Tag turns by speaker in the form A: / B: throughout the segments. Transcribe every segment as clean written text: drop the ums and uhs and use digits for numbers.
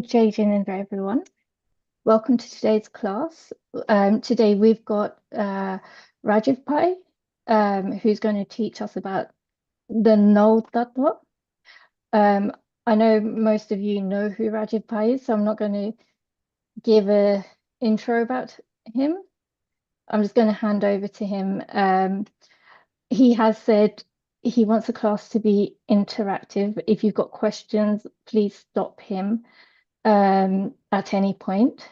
A: Jai Jain, everyone. Welcome to today's class. Today we've got Rajeev Pai, who's going to teach us about the null Tattva. I know most of you know who Rajeev Pai is, so I'm not going to give an intro about him. I'm just going to hand over to him. He has said he wants the class to be interactive. If you've got questions, please stop him at any point.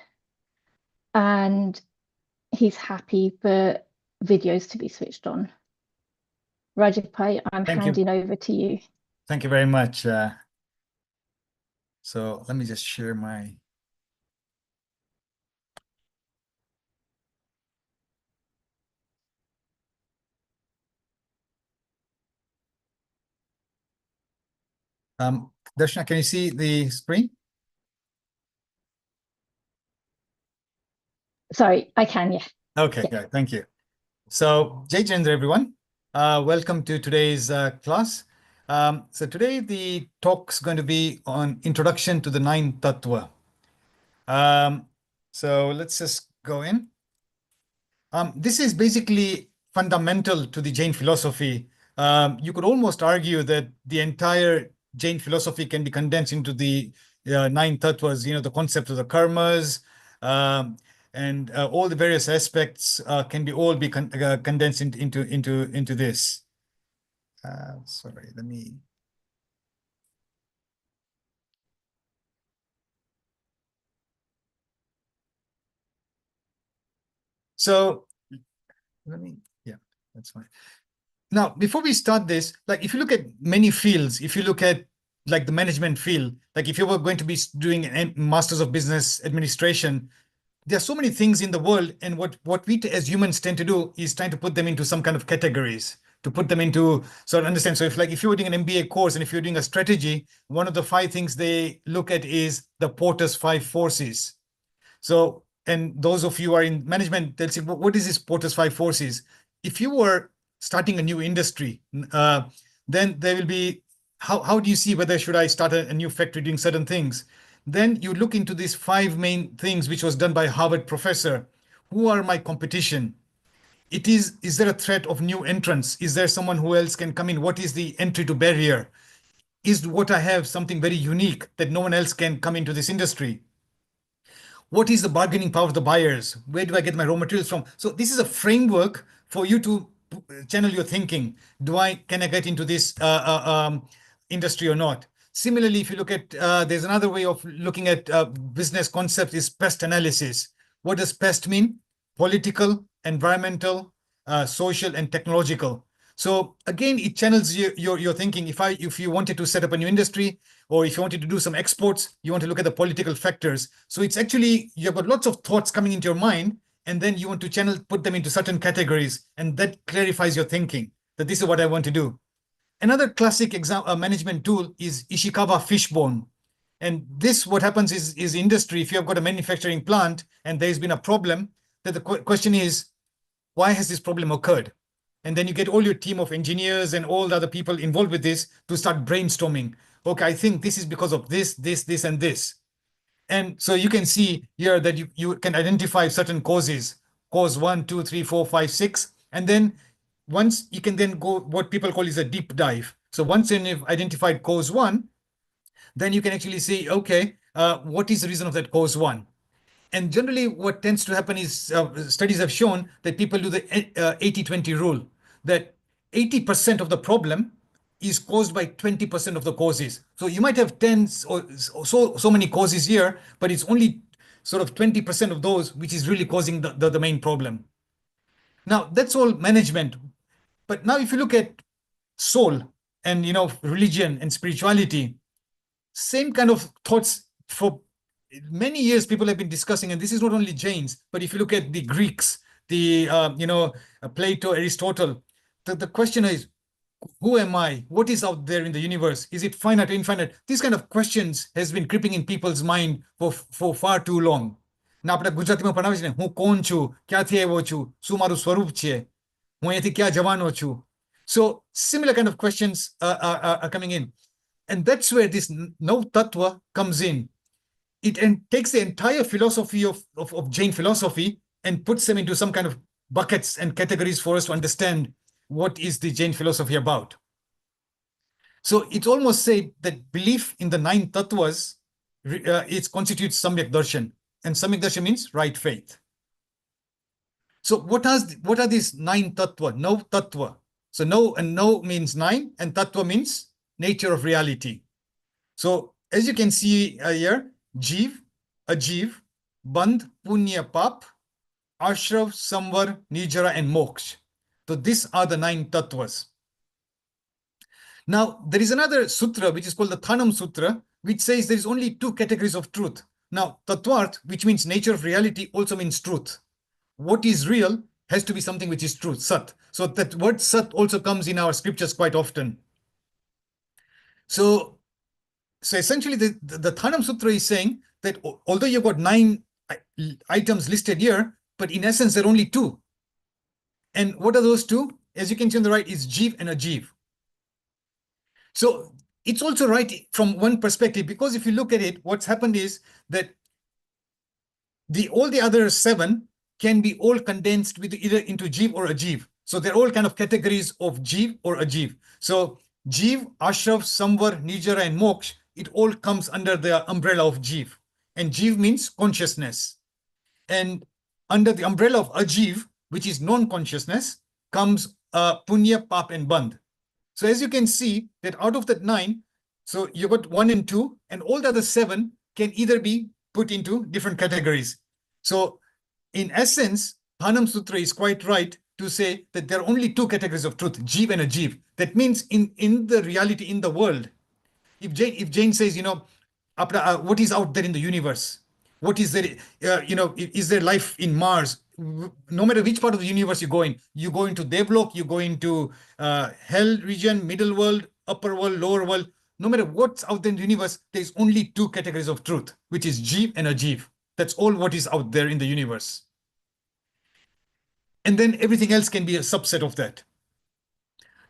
A: And he's happy for videos to be switched on. Rajeev Pai, I'm handing over to you.
B: Thank you very much. So let me just share my... Darshana, can you see the screen?
A: Sorry, I can, yeah.
B: Okay, yeah. Thank you. So, Jai Jain, everyone. Welcome to today's class. So today the talk's going to be on Introduction to the Nine Tattva. So let's just go in. This is basically fundamental to the Jain philosophy. You could almost argue that the entire Jain philosophy can be condensed into the nine tattvas, the concept of the karmas, and all the various aspects can be condensed into this. Sorry, let me... So yeah, that's fine. Now, before we start this, like if you look at many fields, if you look at like the management field, like if you were going to be doing a Masters of Business Administration, there are so many things in the world, and what we as humans tend to do is trying to put them into some kind of categories, to put them into sort of understand. So if you were doing an MBA course and if you're doing a strategy, one of the 5 things they look at is the Porter's 5 forces. So, and those of you who are in management, they'll say, what is this Porter's 5 forces? If you were starting a new industry, then there will be, how do you see whether should I start a new factory doing certain things? Then you look into these 5 main things, which was done by a Harvard professor. Who are my competition? Is there a threat of new entrants? Is there someone who else can come in? What is the entry to barrier? Is what I have something very unique that no one else can come into this industry? What is the bargaining power of the buyers? Where do I get my raw materials from? So this is a framework for you to channel your thinking. Can I get into this industry or not? Similarly, if you look at, there's another way of looking at business concepts is pest analysis. What does pest mean? Political, environmental, social, and technological. So again, it channels your thinking. If you wanted to set up a new industry, or if you wanted to do some exports, you want to look at the political factors. So it's actually, you've got lots of thoughts coming into your mind, and then you want to put them into certain categories, and that clarifies your thinking, that this is what I want to do. Another classic management tool is Ishikawa fishbone. And this, what happens is industry, if you have got a manufacturing plant and there's been a problem, then the question is, why has this problem occurred? And then you get all your team of engineers and all the other people involved with this to start brainstorming. Okay, I think this is because of this, and this. And so you can see here that you can identify certain causes, cause 1, 2, 3, 4, 5, 6. And then once you can then go, what people call is a deep dive. So once you've identified cause 1, then you can actually say, okay, what is the reason of that cause 1? And generally what tends to happen is studies have shown that people do the 80-20 rule, that 80% of the problem is caused by 20% of the causes. So you might have 10 or so many causes here, but it's only sort of 20% of those which is really causing the main problem. Now that's all management. But now if you look at soul and religion and spirituality, same kind of thoughts for many years people have been discussing, and this is not only Jains, but if you look at the Greeks, the Plato, Aristotle, the question is, who am I? What is out there in the universe? Is it finite or infinite? These kind of questions has been creeping in people's mind for far too long. ના આપણે ગુજરાતીમાં ભણાવે છે ને, હું કોણ છું, ક્યાંથી આવ્યો છું, શું મારું સ્વરૂપ છે, હું અહીંયાથી ક્યાં જવાનો છું. So similar kind of questions are coming in. And that's where this no tattva comes in. takes the entire philosophy of Jain philosophy and puts them into some kind of buckets and categories for us to understand what is the Jain philosophy about. So it's almost said that belief in the 9 tattvas it constitutes Samyak Darshan, and Samyak Darshan means right faith. So what are these 9 tattva? No tattva. So no means 9, and tattva means nature of reality. So as you can see here, Jeev, Ajeev, Bandh, Punya, Pap, Ashrav, Samvar, Nijara, and Moksha. So these are the 9 tattvas. Now, there is another sutra which is called the Thanam Sutra, which says there is only 2 categories of truth. Now, Tattvart, which means nature of reality, also means truth. What is real has to be something which is truth, Sat. So that word Sat also comes in our scriptures quite often. So essentially, the Thanam Sutra is saying that although you've got 9 items listed here, but in essence, there are only 2. And what are those 2? As you can see on the right, is Jeev and Ajeev. So it's also right from one perspective, because if you look at it, what's happened is that all the other 7 can be all condensed with either into Jeev or Ajeev. So they're all kind of categories of Jeev or Ajeev. So Jeev, Ashrav, Samvar, Nijara, and Moksha, it all comes under the umbrella of Jeev. And Jeev means consciousness. And under the umbrella of Ajeev, which is non-consciousness, comes Punya, Pap, and Bandh. So as you can see that out of that 9, so you got 1 and 2, and all the other 7 can either be put into different categories. So in essence, Thanam Sutra is quite right to say that there are only 2 categories of truth, Jeev and Ajeev. That means in the reality, in the world, if Jain says, what is out there in the universe? What is there, is there life in Mars? No matter which part of the universe you go into Devlok, you go into hell region, middle world, upper world, lower world. No matter what's out there in the universe, there's only 2 categories of truth, which is Jeev and Ajeev. That's all what is out there in the universe. And then everything else can be a subset of that.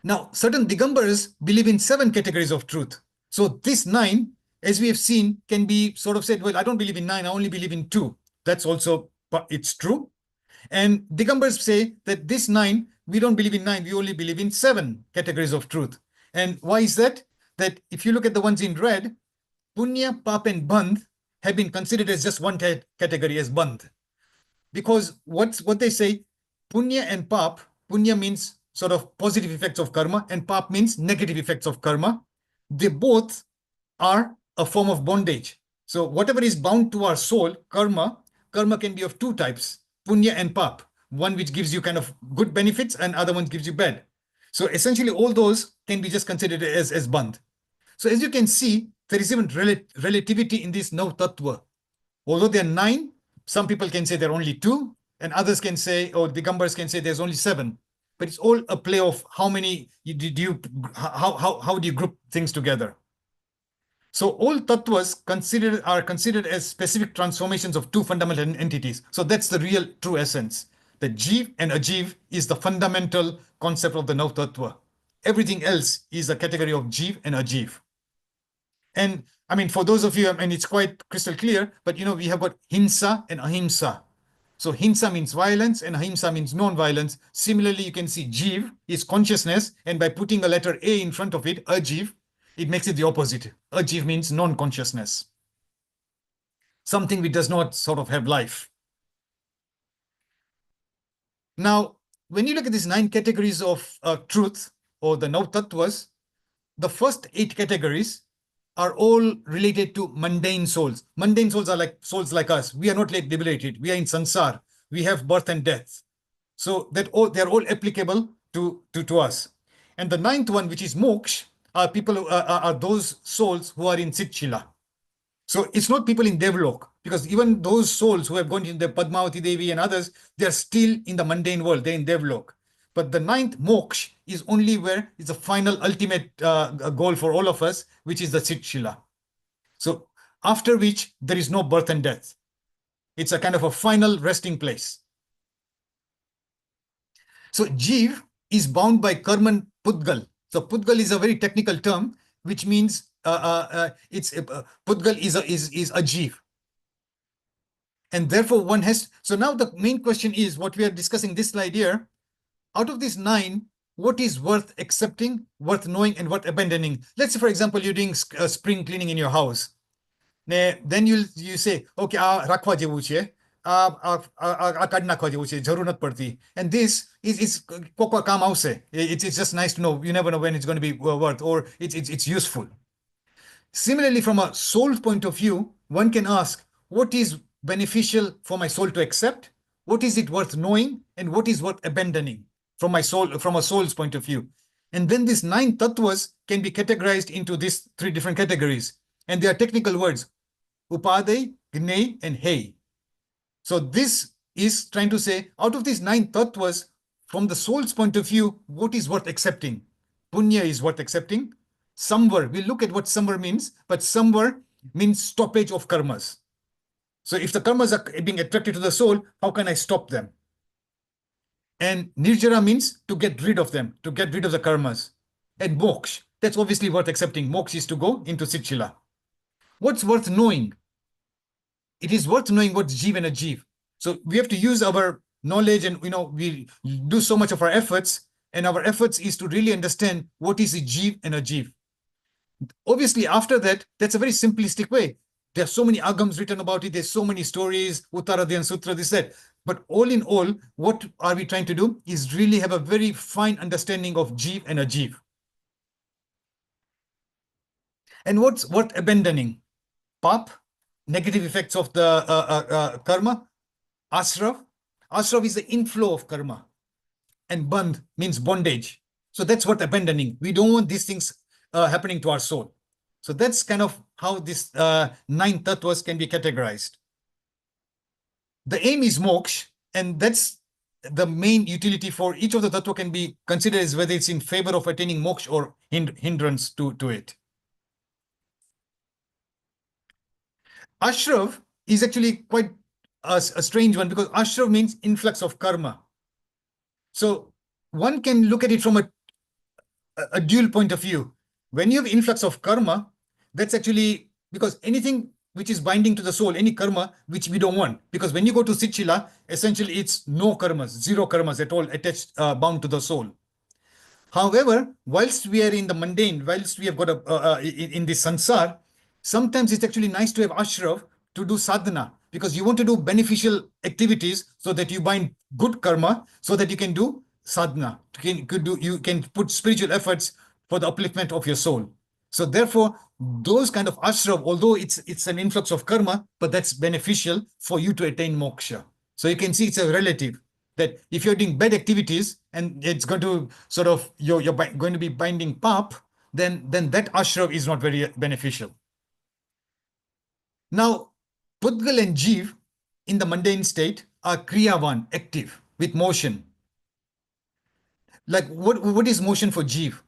B: Now, certain Digambars believe in 7 categories of truth. So this 9, as we have seen, can be sort of said, well, I don't believe in 9, I only believe in 2. That's also, it's true. And Digambars say that this 9, we don't believe in 9, we only believe in 7 categories of truth. And why is that? That if you look at the ones in red, Punya, Pap, and Bandh have been considered as just one category, as Bandh. Because what they say, Punya and Pap, Punya means sort of positive effects of karma, and Pap means negative effects of karma. They both are a form of bondage. So whatever is bound to our soul, karma can be of 2 types, Punya and Pap. One which gives you kind of good benefits, and other one gives you bad. So essentially all those can be just considered as Bandh. So as you can see, there is even relativity in this no tattva. Although there are 9, some people can say there are only 2, and others can say, or Digambars can say there's only 7. But it's all a play of how do you group things together. So all tattvas are considered as specific transformations of 2 fundamental entities. So that's the real true essence. The Jeev and Ajeev is the fundamental concept of the Nav Tattva. Everything else is a category of Jeev and Ajeev. And I mean, for those of you, it's quite crystal clear, but we have got Hinsa and Ahimsa. So Hinsa means violence and Ahimsa means non-violence. Similarly, you can see Jeev is consciousness, and by putting a letter A in front of it, Ajeev, it makes it the opposite. Ajeev means non-consciousness. Something which does not sort of have life. Now, when you look at these 9 categories of truth, or the Nav Tattvas, the first 8 categories are all related to mundane souls. Mundane souls are like souls like us. We are not like liberated. We are in sansar. We have birth and death. So they're all applicable to us. And the 9th one, which is moksha, are those souls who are in Sitchila. So it's not people in Devlok, because even those souls who have gone into the Padmavati Devi and others, they're still in the mundane world. They're in Devlok. But the 9th moksha is only where it's a final ultimate goal for all of us, which is the Sitchila. So after which there is no birth and death. It's a kind of a final resting place. So Jeev is bound by Karman Pudgal. So Pudgal is a very technical term, which means Pudgal is a Jeev. And therefore one has, so now the main question is what we are discussing this slide here. Out of these 9, what is worth accepting, worth knowing, and worth abandoning? Let's say, for example, you're doing spring cleaning in your house. Then you say, okay, રાખવા જેવું છે, આ કાઢ નાખવા જેવું છે, જરૂર નથી પડતી. And this is કોક કામ આવશે. It's just nice to know. You never know when it's going to be worth, or it's useful. Similarly, from a soul point of view, one can ask, what is beneficial for my soul to accept? What is it worth knowing? And what is worth abandoning from my soul, from a soul's point of view? And then these 9 tattvas can be categorized into these 3 different categories. And they are technical words: upadai, gnei, and hei. So this is trying to say, out of these 9 tattvas, from the soul's point of view, what is worth accepting? Punya is worth accepting. Samvar, we'll look at what samvar means, but samvar means stoppage of karmas. So if the karmas are being attracted to the soul, how can I stop them? And nirjara means to get rid of them, to get rid of the karmas. And moksha, that's obviously worth accepting. Moksha is to go into Sitchila. What's worth knowing? It is worth knowing what's Jeev and Ajeev. So we have to use our knowledge, and we do so much of our efforts, and our efforts is to really understand what is a Jeev and Ajeev. Obviously, after that, that's a very simplistic way. There are so many agams written about it. There's so many stories, Uttaradayan Sutra, this, that. But all in all, what are we trying to do is really have a very fine understanding of Jeev and Ajeev. And what's worth abandoning? Pap, negative effects of the karma. Asrav. Asrav is the inflow of karma. And bandh means bondage. So that's what abandoning. We don't want these things happening to our soul. So that's kind of how this 9 tattvas can be categorized. The aim is moksha, and that's the main utility for each of the tattva can be considered as whether it's in favor of attaining moksha or hindrance to it. Ashrav is actually quite a strange one, because ashrav means influx of karma. So one can look at it from a dual point of view. When you have influx of karma, that's actually because anything which is binding to the soul, any karma which we don't want, because when you go to Sitchila, essentially it's no karmas, 0 karmas at all attached, bound to the soul. However, whilst we are in the mundane, whilst we have got in this sansar, sometimes it's actually nice to have ashrav to do sadhana, because you want to do beneficial activities so that you bind good karma, so that you can do sadhana. You can put spiritual efforts for the upliftment of your soul. So therefore, those kind of ashrav, although it's an influx of karma, but that's beneficial for you to attain moksha. So you can see it's a relative, that if you're doing bad activities and it's going to sort of, you're going to be binding pap, then that ashrav is not very beneficial. Now, Pudgal and Jeev in the mundane state are kriyavan, active, with motion. Like what is motion for Jeev?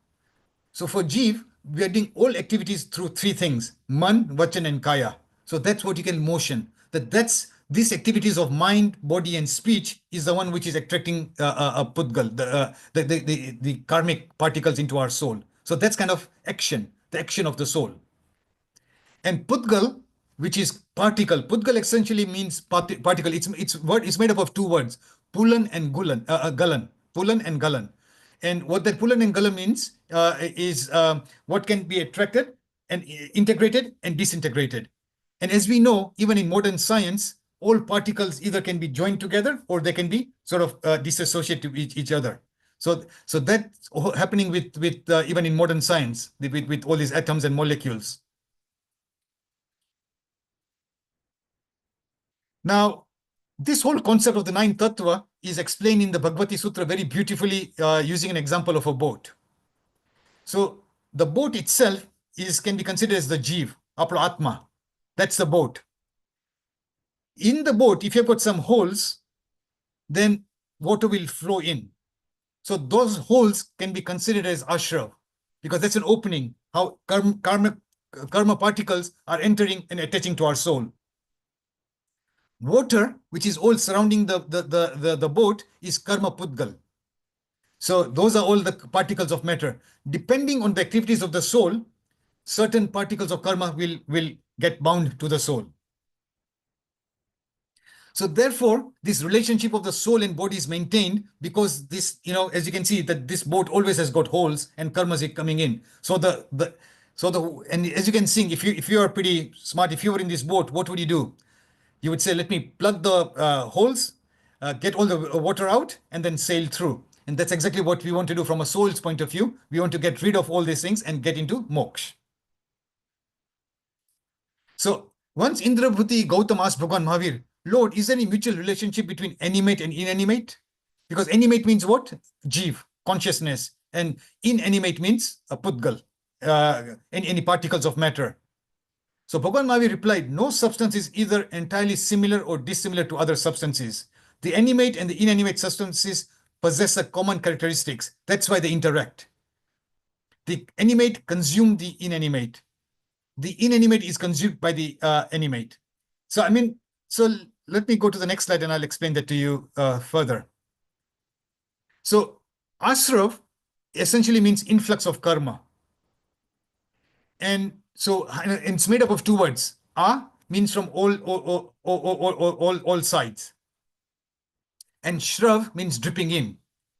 B: So for Jeev, we are doing all activities through 3 things: man, vachan, and kaya. So that's what you can motion. That's these activities of mind, body, and speech is the one which is attracting a pudgal, the karmic particles into our soul. So that's kind of action, the action of the soul. And pudgal, which is particle. Pudgal essentially means particle. It's made up of 2 words: pulan and galan. Pulan and galan. And what that pulan and galan means is what can be attracted and integrated and disintegrated. And as we know, even in modern science, all particles either can be joined together or they can be sort of disassociated with each other. So that's happening with even in modern science, with all these atoms and molecules. Now, this whole concept of the 9 tattva is explained in the Bhagavati Sutra very beautifully using an example of a boat. So the boat itself can be considered as the Jeev, Apro Atma. That's the boat. In the boat, if you've got some holes, then water will flow in. So those holes can be considered as ashrav, because that's an opening, how karma particles are entering and attaching to our soul. Water, which is all surrounding the boat, is karma pudgal. So those are all the particles of matter. Depending on the activities of the soul, certain particles of karma will get bound to the soul. So therefore, this relationship of the soul and body is maintained because this, as you can see, that this boat always has got holes and karmas are coming in. So and as you can see, if you are pretty smart, if you were in this boat, what would you do? You would say, let me plug the holes, get all the water out, and then sail through. And that's exactly what we want to do from a soul's point of view. We want to get rid of all these things and get into moksha. So once Indrabhuti Gautam asked Bhagwan Mahavir, Lord, is there any mutual relationship between animate and inanimate? Because animate means what? Jeev, consciousness. And inanimate means a pudgal, any particles of matter. So Bhagwan Mahavir replied, no substance is either entirely similar or dissimilar to other substances. The animate and the inanimate substances possess a common characteristics. That's why they interact. The animate consume the inanimate. The inanimate is consumed by the animate. So let me go to the next slide and I'll explain that to you further. So asrav essentially means influx of karma. And so it's made up of two words. A means from all sides. And shrav means dripping in.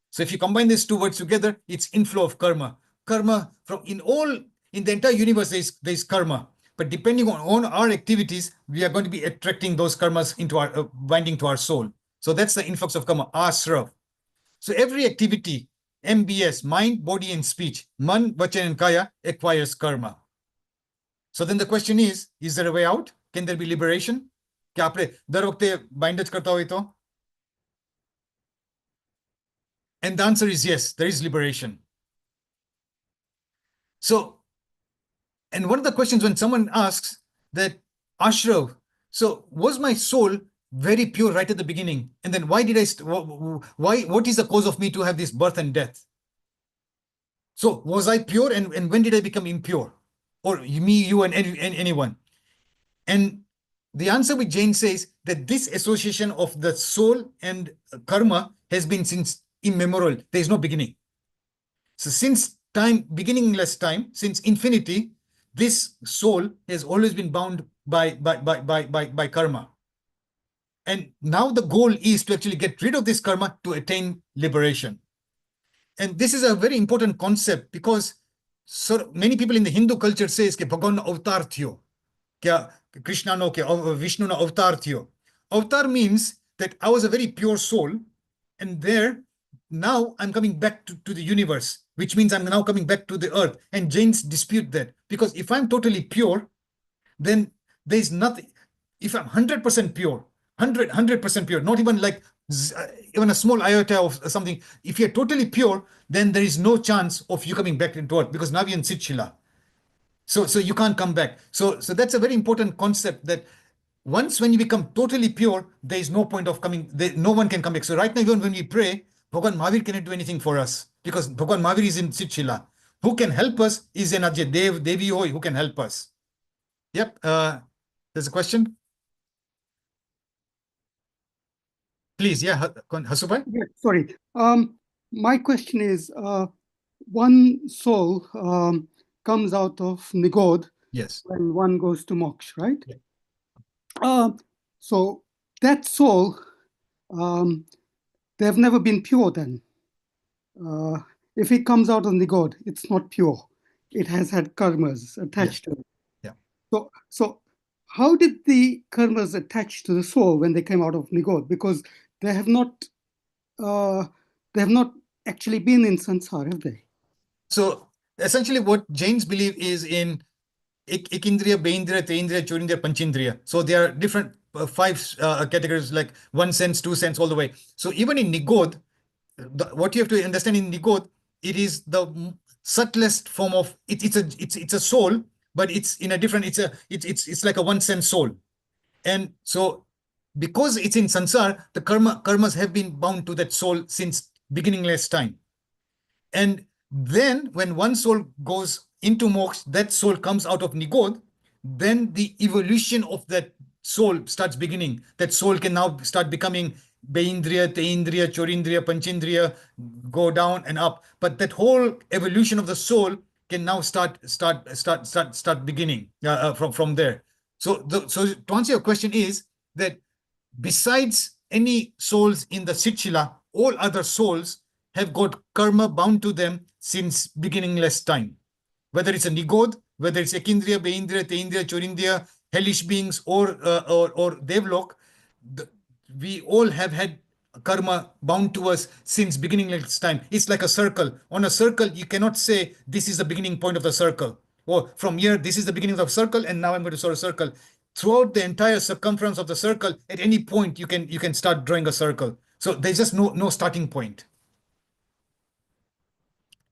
B: So if you combine these two words together, it's inflow of karma. Karma in the entire universe, there's karma. But depending on our activities, we are going to be attracting those karmas into our binding to our soul. So that's the influx of karma, asrav. So every activity, MBS, mind, body, and speech, man, vachan, and kaya, acquires karma. So then the question is there a way out? Can there be liberation? क्या आपने दर वक्त बाइंडेज करता हो तो? And the answer is yes, there is liberation. So, and one of the questions when someone asks that, Ashrav, so was my soul very pure right at the beginning? And then why did what is the cause of me to have this birth and death? So was I pure and when did I become impure? Or me, you, and anyone? And the answer with Jain says that this association of the soul and karma has been since immemorial. There is no beginning. So since time, beginningless time, since infinity, this soul has always been bound by karma. And now the goal is to actually get rid of this karma to attain liberation. And this is a very important concept because so many people in the Hindu culture says that Bhagwan avatar thyo. Kya Krishna no ke Vishnu no avatar thyo. Avatar means that I was a very pure soul, and there now I'm coming back to the universe, which means I'm now coming back to the earth. And Jains dispute that, because if I'm totally pure, then there's nothing. If I'm 100% pure, 100% pure, not even like even a small iota of something, if you're totally pure, then there is no chance of you coming back into earth, because now you're in Sitchila. So you can't come back. So that's a very important concept, that once when you become totally pure, there is no point of coming, no one can come back. So right now, even when we pray, Bhagwan Mahavir cannot do anything for us, because Bhagwan Mahavir is in Sitchila. Who can help us is an Ajay Devi Hoy, who can help us. Yep. There's a question. Please, yeah, Hasubai.
C: Yeah, sorry. My question is, one soul comes out of Nigod
B: Yes.
C: when one goes to moksha, right?
B: Yeah.
C: So that soul, they've never been pure then. If it comes out of Nigod, it's not pure. It has had karmas attached to it.
B: Yeah.
C: So how did the karmas attach to the soul when they came out of Nigod? Because they have not actually been in sansar, have they?
B: So essentially what Jains believe is in Ikindriya, Beindriya, Teindriya, Churindriya, Panchindriya. So there are different 5 categories, like 1 sense, 2 sense, all the way. So even in Nigod, what you have to understand in Nigod, it is the subtlest form of it's a soul, but it's in a different, it's like a 1 sense soul. And so because it's in sansar, the karmas have been bound to that soul since beginningless time. And then when one soul goes into moksha, that soul comes out of Nigod, then the evolution of that soul starts beginning. That soul can now start becoming Beindriya, Teindriya, Chorindriya, Panchindriya, go down and up. But that whole evolution of the soul can now start beginning from there. So to answer your question is that besides any souls in the Sitchila, all other souls have got karma bound to them since beginningless time. Whether it's a Nigod, whether it's Ekindriya, Beindriya, Teindriya, Chorindriya, hellish beings, or Devlok, we all have had karma bound to us since beginningless time. It's like a circle. On a circle, you cannot say this is the beginning point of the circle. Or from here, this is the beginning of the circle, and now I'm going to sort a circle. Throughout the entire circumference of the circle, at any point you can start drawing a circle. So there's just no starting point.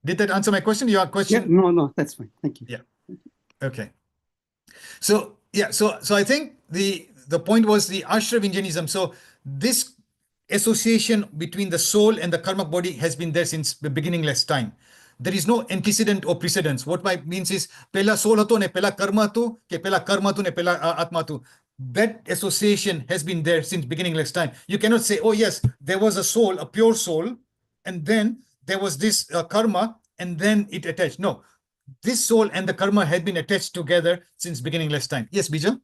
B: Did that answer my question? Your question?
C: Yeah, no, that's fine. Thank you.
B: Yeah. Okay. So yeah, so I think the point was the Ashrav in Jainism. So this association between the soul and the karmic body has been there since the beginningless time. There is no antecedent or precedence. What my means is pela soul hato ne pela karma tu, ke pela karma tu ne pela atma tu. That association has been there since beginningless time. You cannot say, oh yes, there was a soul, a pure soul, and then there was this karma, and then it attached. No, this soul and the karma had been attached together since beginningless time. Yes, Bija?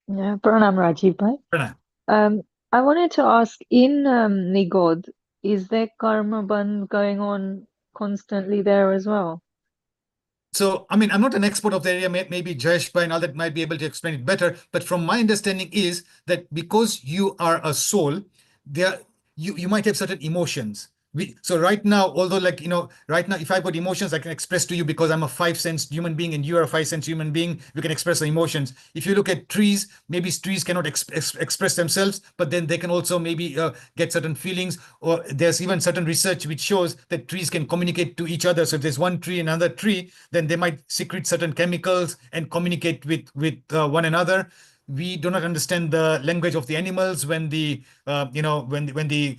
D: Yeah, Pranam Rajeev bhai.
B: Pranam.
D: I wanted to ask, in Nigod, is there karma band going on constantly there as well?
B: So, I mean, I'm not an expert of the area. Maybe Jayesh and all that might be able to explain it better. But from my understanding is that because you are a soul, you might have certain emotions. So right now, although right now, if I've got emotions, I can express to you because I'm a five-sensed human being and you are a five-sensed human being, we can express the emotions. If you look at trees, maybe trees cannot express themselves, but then they can also maybe get certain feelings, or there's even certain research which shows that trees can communicate to each other. So if there's one tree and another tree, then they might secrete certain chemicals and communicate with one another. We do not understand the language of the animals when the when the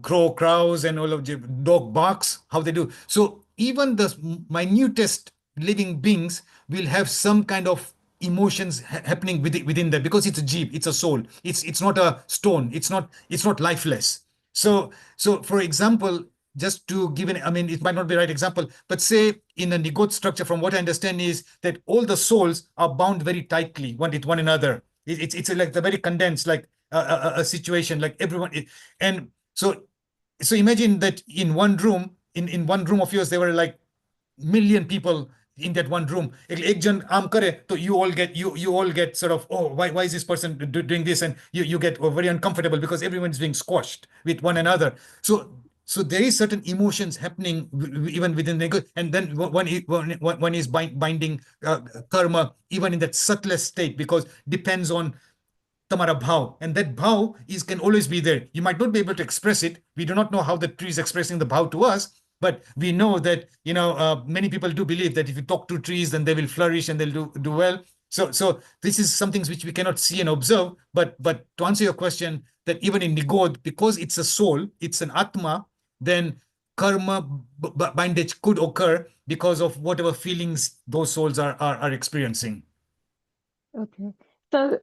B: crow crows and all of the dog barks, how they do. So even the minutest living beings will have some kind of emotions happening within them, because it's a jeev, it's a soul. It's not a stone. It's not lifeless. So for example, just to give I mean, it might not be the right example, but say in a Nigot structure, from what I understand is that all the souls are bound very tightly with one another. It's like the very condensed, like a situation, like everyone. And so imagine that in one room, in one room of yours, there were like million people in that one room. Ek jan aam kare, so you all get sort of, oh, why is this person doing this? And you get very uncomfortable because everyone is being squashed with one another. So there is certain emotions happening even within the, and then one is binding karma even in that subtlest state, because depends on tamara bhav, and that bhav can always be there. You might not be able to express it. We do not know how the tree is expressing the bhav to us, but we know that many people do believe that if you talk to trees, then they will flourish and they'll do well. So this is some things which we cannot see and observe. But to answer your question, that even in Nigod, because it's a soul, it's an atma, then karma bindage could occur because of whatever feelings those souls are experiencing.
D: Okay. So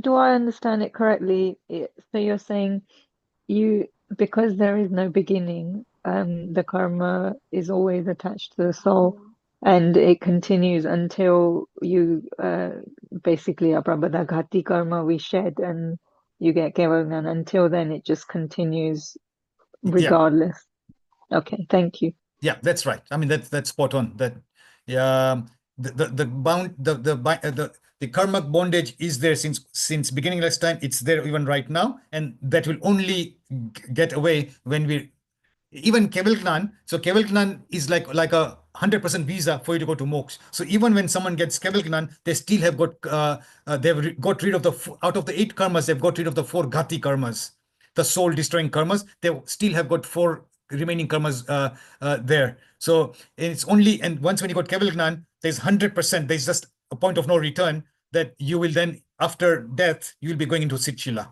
D: do I understand it correctly? So you're saying because there is no beginning, the karma is always attached to the soul, and it continues until you basically aprabhadagati karma we shed and you get kevalgnan. Until then, it just continues regardless. Yeah. Okay, thank you.
B: Yeah, that's right. I mean, that's spot on. That the karmic bondage is there since beginningless time. It's there even right now, and that will only get away when we even Kevalgnan. So Kevalgnan is like a 100% visa for you to go to moksha. So even when someone gets Kevalgnan, they still have got they've got rid of out of the 8 karmas, they've got rid of the 4 ghati karmas, the soul destroying karmas. They still have got 4 remaining karmas there. So it's only, and once when you got Kevalgnan, there's 100%, there's just a point of no return, that you will then, after death, you'll be going into Sitchila.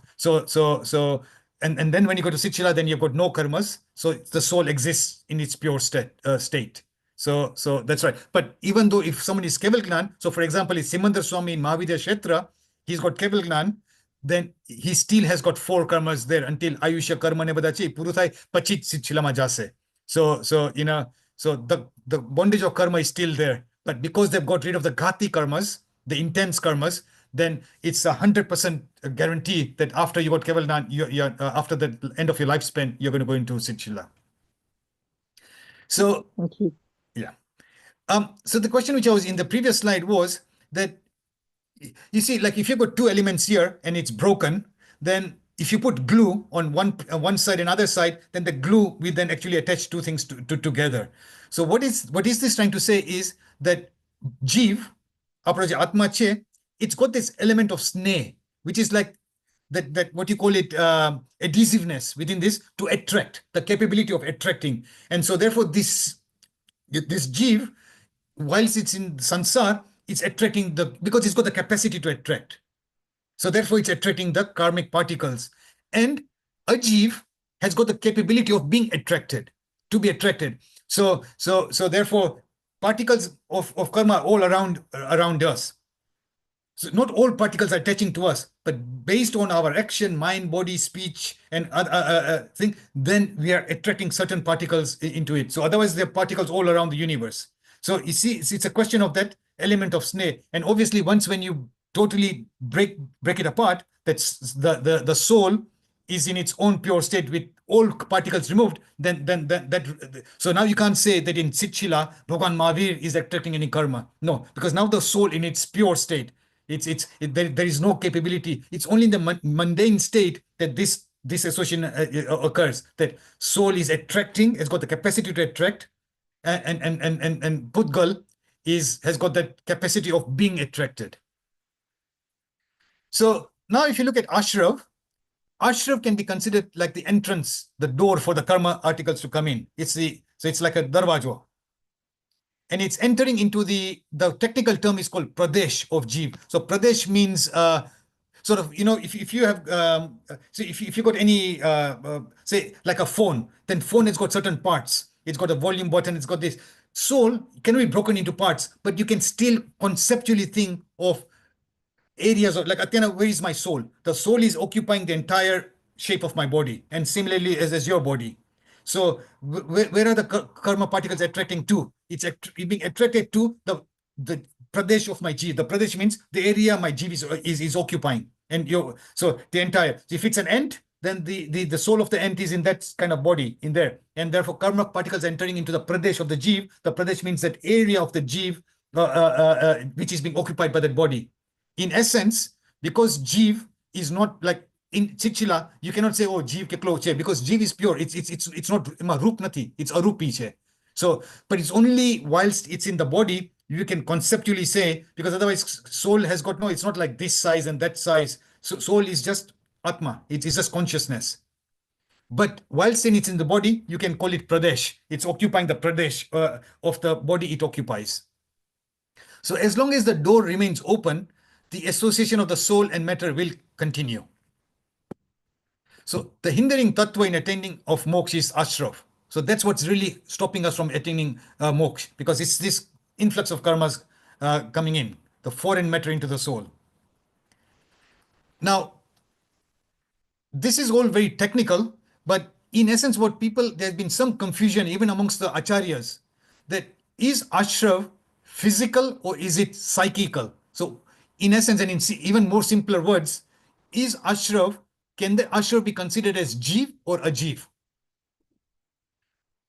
B: And then when you go to Sitchila, then you've got no karmas. So the soul exists in its pure state. So that's right. But even though if someone is Kevalgnan, so for example, if Simandar Swami in Mahavidya Kshetra, he's got Kevalgnan, then he still has got 4 karmas there until Ayusha karma ne badachi puruthai pachit Sitchilama jase. So the bondage of karma is still there. But because they've got rid of the ghati karmas, the intense karmas, then it's 100% guarantee that after you got Kevalnan, after the end of your lifespan, you're going to go into Sitchila. So,
D: Thank you.
B: yeah. So the question which I was in the previous slide was that, you see, like if you've got two elements here and it's broken, then if you put glue on one side and other side, then the glue will then actually attach two things together. So what is this trying to say is that Jeev, Atma che, it's got this element of sneh, which is like that what you call it, adhesiveness within this to attract, the capability of attracting. And so therefore this Jeev, whilst it's in Sansar, it's attracting because it's got the capacity to attract. So therefore it's attracting the karmic particles. And a Jeev has got the capability of being attracted, to be attracted. So therefore particles of karma are all around us. So not all particles are attaching to us, but based on our action, mind, body, speech, and other thing, then we are attracting certain particles into it. So otherwise, there are particles all around the universe. So you see, it's a question of that element of sneh. And obviously, once when you totally break it apart, that's the soul is in its own pure state with all particles removed, then that so now you can't say that in Sitchila, Bhagwan Mahavir is attracting any karma. No, because now the soul in its pure state, there is no capability. It's only in the mundane state that this association occurs, that soul is attracting, has got the capacity to attract, and Pudgal has got that capacity of being attracted. So now if you look at Ashrav can be considered like the entrance, the door for the karma articles to come in. It's like a darwajo. And it's entering into the technical term is called Pradesh of Jeev. So Pradesh means sort of, if you have, so if you got any, say like a phone, then phone has got certain parts. It's got a volume button, it's got this. Soul cannot be broken into parts, but you can still conceptually think of areas of like, Athena, where is my soul? The soul is occupying the entire shape of my body, and similarly as your body. So where are the karma particles attracting to? It's being attracted to the pradesh of my Jeev. The pradesh means the area my Jeev is occupying. And so the entire, if it's an ant, then the soul of the ant is in that kind of body in there. And therefore karma particles entering into the pradesh of the Jeev. The pradesh means that area of the Jeev which is being occupied by that body. In essence, because Jeev is not like in Sitchila, you cannot say, oh, Jeev ke kloche, because Jeev is pure. It's not Rup nati, it's Arupi che. So, but it's only whilst it's in the body, you can conceptually say, because otherwise soul has got, no, it's not like this size and that size. So soul is just Atma, it is just consciousness. But whilst it's in the body, you can call it Pradesh. It's occupying the Pradesh of the body it occupies. So as long as the door remains open, the association of the soul and matter will continue. So the hindering tattva in attaining of moksha is ashrav. So that's what's really stopping us from attaining moksha, because it's this influx of karmas coming in, the foreign matter into the soul. Now, this is all very technical, but in essence, there's been some confusion even amongst the acharyas, that is ashrav physical or is it psychical? So in essence, and in even more simpler words, can the ashrav be considered as Jeev or a Jeev?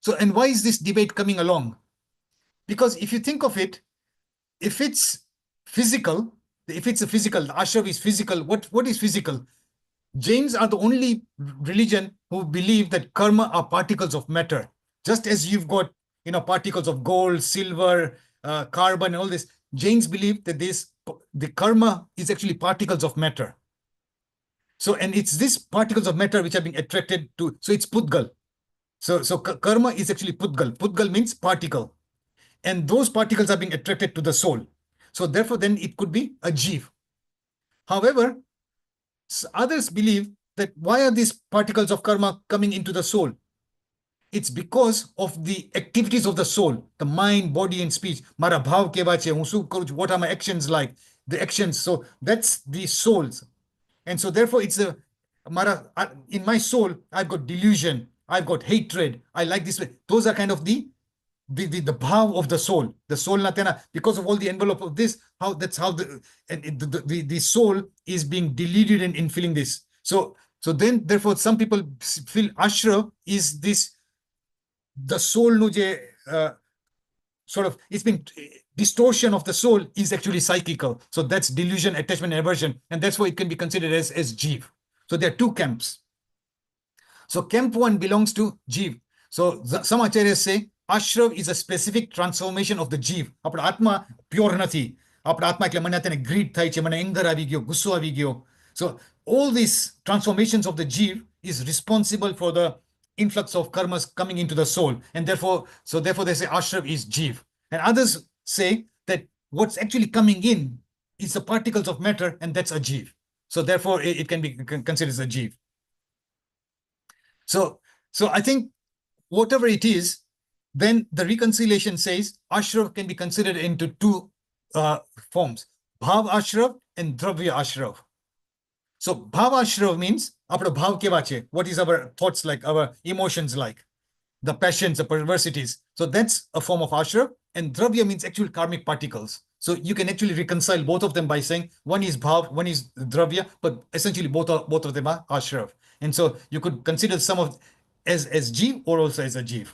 B: So, and why is this debate coming along? Because if you think of it, if it's physical, the ashrav is physical, what is physical? Jains are the only religion who believe that karma are particles of matter. Just as you've got, particles of gold, silver, carbon, and all this, Jains believe that the karma is actually particles of matter. So, and it's these particles of matter which are being attracted to, so it's Pudgal. So karma is actually Pudgal. Pudgal means particle. And those particles are being attracted to the soul. So therefore, then it could be a Jeev. However, others believe that why are these particles of karma coming into the soul? It's because of the activities of the soul, the mind, body, and speech. Mara bhav kewa che, what are my actions like? The actions. So that's the souls. And so therefore, it's in my soul, I've got delusion, I've got hatred, I like this way. Those are kind of the the bhav of the soul na tena, because of all the envelope of this, that's how the soul is being deluded in feeling this. So then therefore some people feel ashra is this, the soul nu je sort of, it's been distortion of the soul is actually psychical. So that's delusion, attachment, and aversion, and that's why it can be considered as jeev. So there are two camps. So camp one belongs to jeev. So some acharyas say ashrav is a specific transformation of the jeev. આપણા આત્મા pure નથી. આપણા આત્મા એટલે મને તેને grid થાય છે, મને એંગર આવી ગયો, ગુસ્સો આવી ગયો. So all these transformations of the jeev is responsible for the influx of karmas coming into the soul, and therefore they say ashrav is jeev. And others say that what's actually coming in is the particles of matter, and that's a jeev. So therefore it can be considered as a jeev. So I think whatever it is, then the reconciliation says ashrav can be considered into two forms, bhav ashrav and dravya ashrav. So bhav ashrav means apno bhav keva che, what is our thoughts like, our emotions like, the passions, the perversities. So that's a form of ashrav, and dravya means actual karmic particles. So you can actually reconcile both of them by saying one is bhav, one is dravya, but essentially both of them are ashrav. And so you could consider some of as jeev or also as a jeev.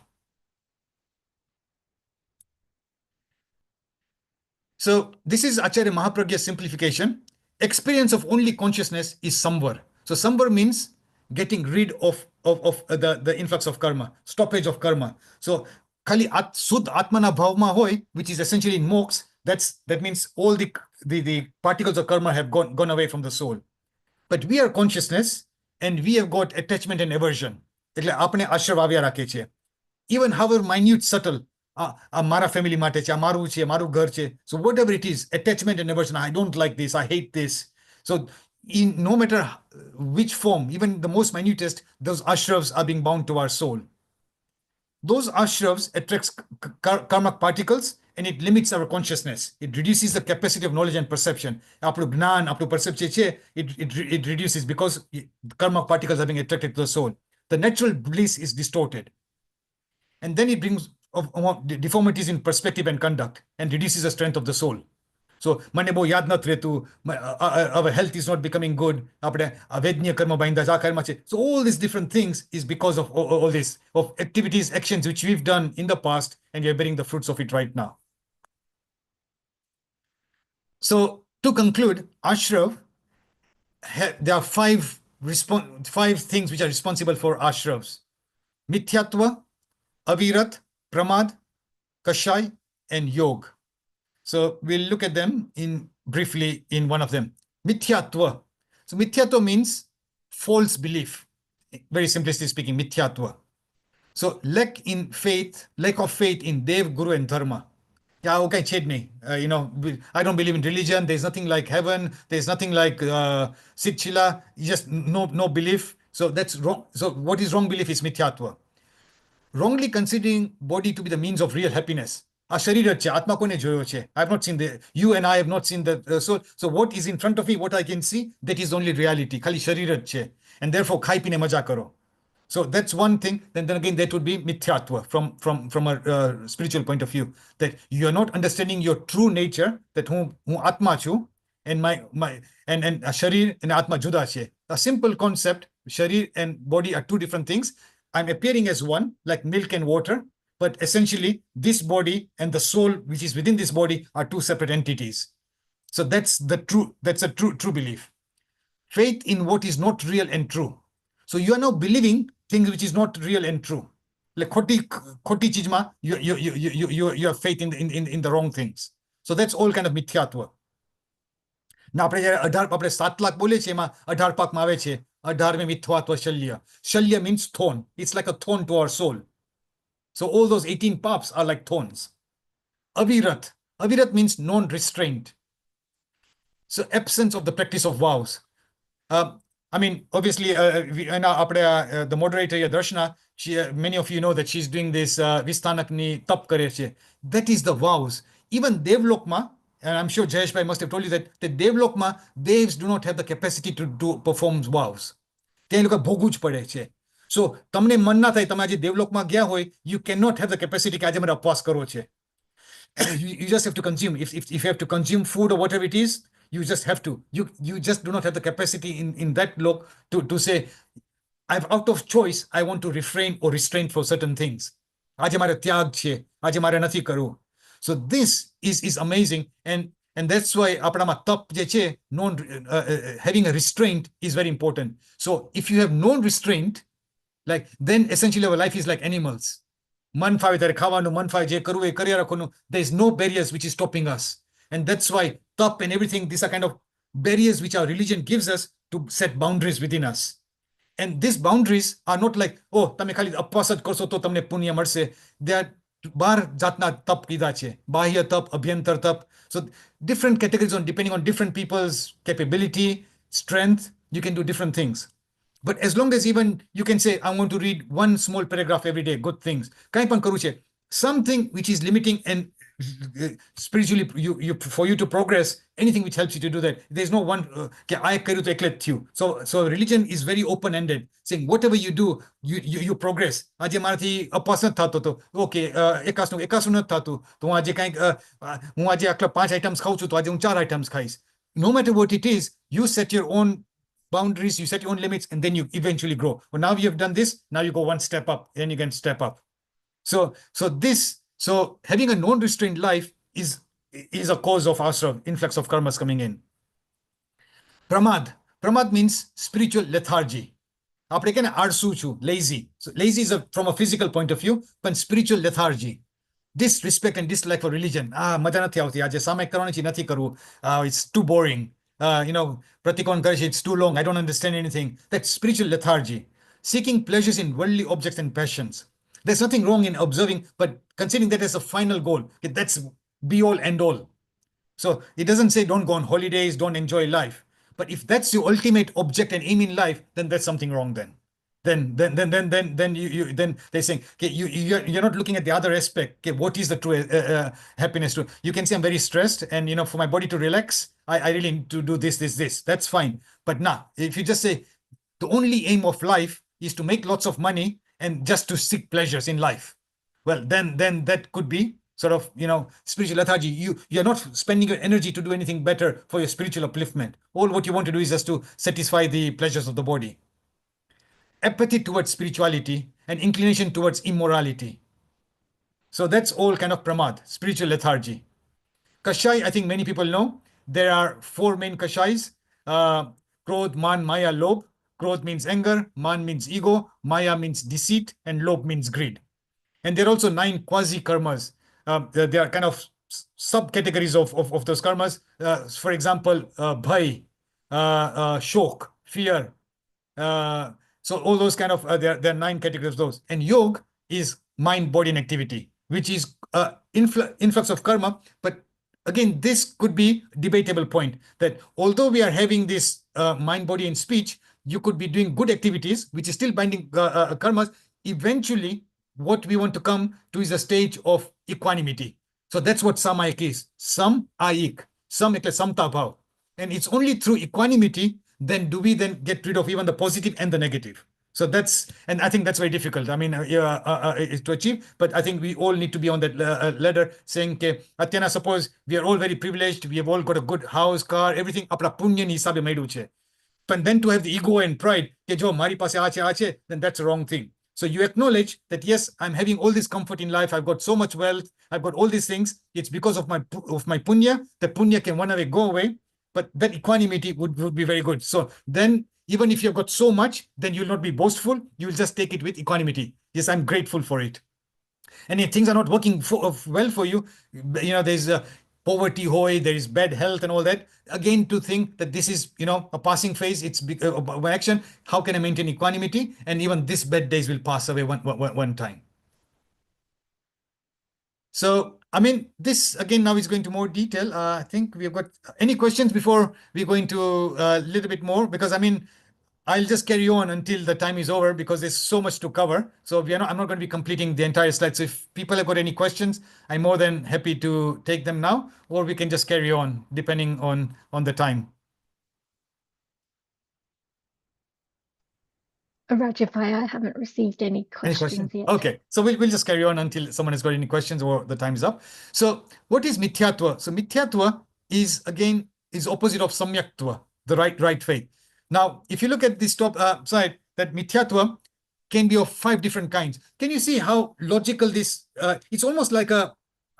B: So this is Acharya Mahapragya's simplification. Experience of only consciousness is samvar. So samvar means getting rid of the influx of karma, stoppage of karma. So khali sud atmana bhavma hoy, which is essentially in moksha, that means all the particles of karma have gone away from the soul. But we are consciousness, and we have got attachment and aversion. એટલે આપણે આશ્રવ આવ્યા રાખે છે. Even however minute, subtle, મારા family માટે છે, મારું છે, મારું ઘર છે. So whatever it is, attachment and aversion, I don't like this, I hate this. So no matter which form, even the most minutest, those ashravs are being bound to our soul. Those ashravs attracts karmic particles, and it limits our consciousness. It reduces the capacity of knowledge and perception. આપણું જ્ઞાન, આપણું perception છે, it reduces because karmic particles are being attracted to the soul. The natural bliss is distorted. And then it brings deformities in perspective and conduct, and reduces the strength of the soul. So મને બહુ યાદ નથી રહેતું, our health is not becoming good, આપણે અવેજ્ઞ કર્મ બાંધા છે, આ કર્મ છે. So all these different things is because of all this, of activities, actions which we've done in the past, and we are bearing the fruits of it right now. So to conclude, ashrav, there are five things which are responsible for ashravs: mithyatva, avirat, pramad, kashay, and yog. So we'll look at them briefly in one of them. Mithyatva. So mithyatva means false belief. Very simplistically speaking, mithyatva. So lack of faith in Dev, Guru, and Dharma. Yeah, okay, chedni. I don't believe in religion. There's nothing like heaven. There's nothing like Sitchila. Just no belief. So that's wrong. So what is wrong belief is mithyatva. Wrongly considering body to be the means of real happiness. આ શરીર જ છે, આત્મા કોને જોયો છે? I have not seen you and I have not seen the soul. So what is in front of me, what I can see, that is only reality. ખાલી શરીર જ છે. And therefore ખાઈ પીને મજા કરો. So that's one thing. Then again, that would be mithyatva from a spiritual point of view, that you are not understanding your true nature, that હું આત્મા છું, and my sharir and atma juda છે. A simple concept, sharir and body are two different things. I'm appearing as one, like milk and water, but essentially this body and the soul which is within this body are two separate entities. So that's a true belief. Faith in what is not real and true. So you are now believing things which is not real and true. Like khoti chijma, you have faith in the wrong things. So that's all kind of mithyatva. ના આપણે જ્યારે 7 લાખ બોલે છે, એમાં 18 પાકમાં આવે છે 18 મિથ્યાત્વ Shalya. Shalya means thorn. It's like a thorn to our soul. So all those 18 paps are like thorns. Avirat means non-restraint. So absence of the practice of vows. I mean, obviously, the moderator here, Darshana, many of you know that she's doing this Vistanakni tap kare che. That is the vows. Even Devlokma, and I'm sure Jayesh Bhai must have told you that the Devlokma, Devs do not have the capacity to perform vows. They look at bhogu જ પડે છે. So તમને મન ના થાય, તમે આજે દેવલોકમાં ગયા હોય, you cannot have the capacity કે આજે મારે ઉપવાસ કરવો છે. You just have to consume. If you have to consume food or whatever it is, you just have to. You just do not have the capacity in that lok to say, I've out of choice, I want to refrain or restrain for certain things. આજે મારે ત્યાગ છે, આજે મારે નથી કરવું. So this is amazing, and that's why આપણામાં તપ જે છે, having a restraint is very important. So if you have no restraint, like then essentially our life is like animals. મન ફાવે ત્યારે ખાવાનું, મન ફાવે જે કરવું એ કર્યા રાખવાનું. There is no barriers which is stopping us. And that's why tap and everything, these are kind of barriers which our religion gives us to set boundaries within us. And these boundaries are not like, oh, તમે ખાલી ઉપવાસ જ કરશો તો તમને પુણ્ય મળશે. They are 12 જાતના તપ કીધા છે. બાહ્ય તપ, અભ્યંતર તપ. So different categories depending on different people's capability, strength, you can do different things. But as long as even you can say, I want to read one small paragraph every day, good things. Kain pan karu છે. Something which is limiting and spiritually for you to progress, anything which helps you to do that. There's no one I કર્યું તો એકલે જ થયું. So religion is very open-ended, saying whatever you do, you progress. આજે મારાથી અપવાસ નથી થતો તો okay, એકાસનું નથી થતું તો હું આજે કંઈક હું આજે આટલા 5 આઈટમ્સ ખાઉં છું તો આજે હું 4 આઈટમ્સ ખાઈશ. No matter what it is, you set your own boundaries, you set your own limits, and then you eventually grow. Well, now you have done this, now you go one step up, then you can step up. So having a non-restrained life is a cause of our sort of influx of karmas coming in. Pramad means spiritual lethargy. આપણે કે ને આળસુ છું, lazy. So lazy is from a physical point of view, but spiritual lethargy. Disrespect and dislike for religion. મજા નથી આવતી, આજે સામાયિક કરવાની છે, નથી કરવું. It's too boring. Pratikon Karish, it's too long, I don't understand anything. That's spiritual lethargy. Seeking pleasures in worldly objects and passions. There's nothing wrong in observing, but considering that as a final goal, that's be all end all. So it doesn't say don't go on holidays, don't enjoy life. But if that's your ultimate object and aim in life, then there's something wrong then. Then they're saying, okay, you're not looking at the other aspect. Okay, what is the true happiness? You can say I'm very stressed, and for my body to relax, I really need to do this. That's fine. But if you just say the only aim of life is to make lots of money and just to seek pleasures in life, well, then that could be sort of spiritual lethargy. You're not spending your energy to do anything better for your spiritual upliftment. All what you want to do is just to satisfy the pleasures of the body. Apathy towards spirituality and inclination towards immorality. So that's all kind of pramad, spiritual lethargy. Kashai, I think many people know. There are 4 main kashais. Krodh, Man, Maya, Lobh. Krodh means anger, Man means ego, Maya means deceit, and Lobh means greed. And there are also 9 quasi-karmas. They are kind of subcategories of those karmas. For example, bhai, shok, fear. So all those kind of, there are 9 categories of those. And yoga is mind, body, and activity, which is influx of karma. But again, this could be debatable point, that although we are having this mind, body, and speech, you could be doing good activities, which is still binding karmas. Eventually, what we want to come to is a stage of equanimity. So that's what samayik is. Sam ayik. Sam ekle samta bhav. And it's only through equanimity then do we then get rid of even the positive and the negative. So and I think that's very difficult. I mean, to achieve, but I think we all need to be on that ladder saying, okay, Atyana, suppose we are all very privileged, we have all got a good house, car, everything, apna punya ni hisabe maidu che. But then to have the ego and pride, ke jo mari pase aache, then that's the wrong thing. So you acknowledge that, yes, I'm having all this comfort in life, I've got so much wealth, I've got all these things, it's because of my punya. The punya can one day go away, but that equanimity would be very good. So then, even if you've got so much, then you'll not be boastful, you'll just take it with equanimity. Yes, I'm grateful for it. And if things are not working well for you, there's poverty, there is bad health and all that. Again, to think that this is, a passing phase, it's by action. How can I maintain equanimity? And even this bad days will pass away one time. So, I mean, this again now is going to more detail. I think we've got any questions before we go into a little bit more, because I mean, I'll just carry on until the time is over because there's so much to cover. So I'm not going to be completing the entire slide. So if people have got any questions, I'm more than happy to take them now, or we can just carry on depending on the time.
A: Rajeev, I haven't received any
B: Any
A: questions
B: questions?
A: yet.
B: Okay, so we'll just carry on until someone has got any questions or the time is up. So what is mithyatva? So mithyatva is again is opposite of samyaktva, the right faith. Now, if you look at this top side, that mithyatva can be of 5 different kinds. Can you see how logical this? It's almost like a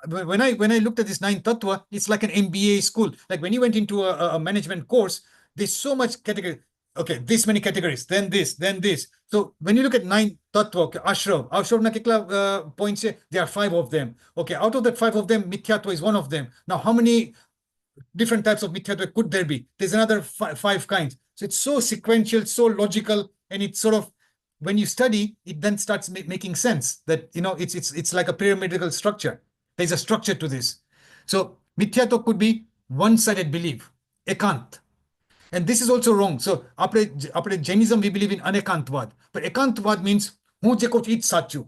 B: when I looked at this 9 tattva, it's like an MBA school. Like when you went into a management course, there's so much category. Okay, this many categories, then this, then this. So when you look at 9 tattva, okay, ashrav na kitla points hai? There are 5 of them. Okay, out of that 5 of them, mithyatva is one of them. Now, how many different types of mithyatva could there be? There's another 5 kinds. So it's so sequential, so logical, and it's sort of when you study, it then starts making sense that it's like a pyramidal structure. There's a structure to this. So mithyatva could be one-sided belief, ekant. And this is also wrong. So after Jainism, we believe in anekantvad. But ekantvad means હું જે કહું છું ઈ જ સાચું.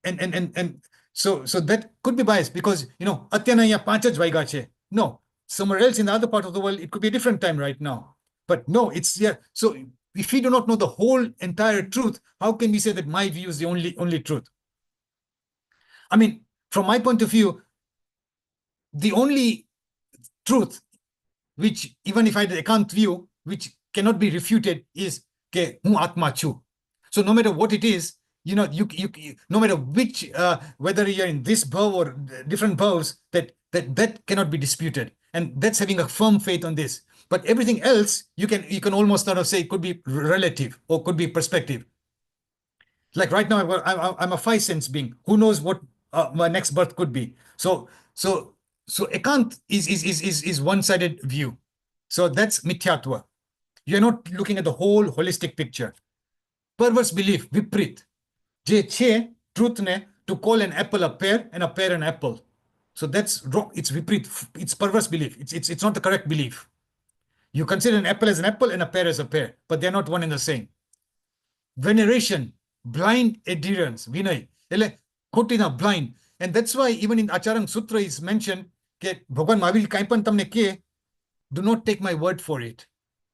B: And so that could be biased because અત્યારના અહીંયા 5 જ વાગ્યા છે. No, somewhere else in the other part of the world, it could be a different time right now. But no, it's yeah. So if we do not know the whole entire truth, how can we say that my view is the only truth? I mean, from my point of view, the only truth, which even if I had a ekant view, which cannot be refuted, is ke hu atma chu. So no matter what it is, you no matter which, whether you're in this bhav or different bhavs, that cannot be disputed, and that's having a firm faith on this. But everything else, you can almost sort of say it could be relative or could be perspective. Like right now, I'm a 5 sense being. Who knows what my next birth could be? So ekant is one-sided view. So that's mithyatva. You're not looking at the whole holistic picture. Perverse belief, viprit. Je che, truth ne, to call an apple a pear and a pear an apple. So that's wrong. It's viprit. It's perverse belief. It's not the correct belief. You consider an apple as an apple and a pear as a pear, but they're not one and the same. Veneration, blind adherence, vinay. Ele khotina blind. And that's why even in Acharang Sutra is mentioned, Bhagwan Mahavir kai pan tamne ke, do not take my word for it.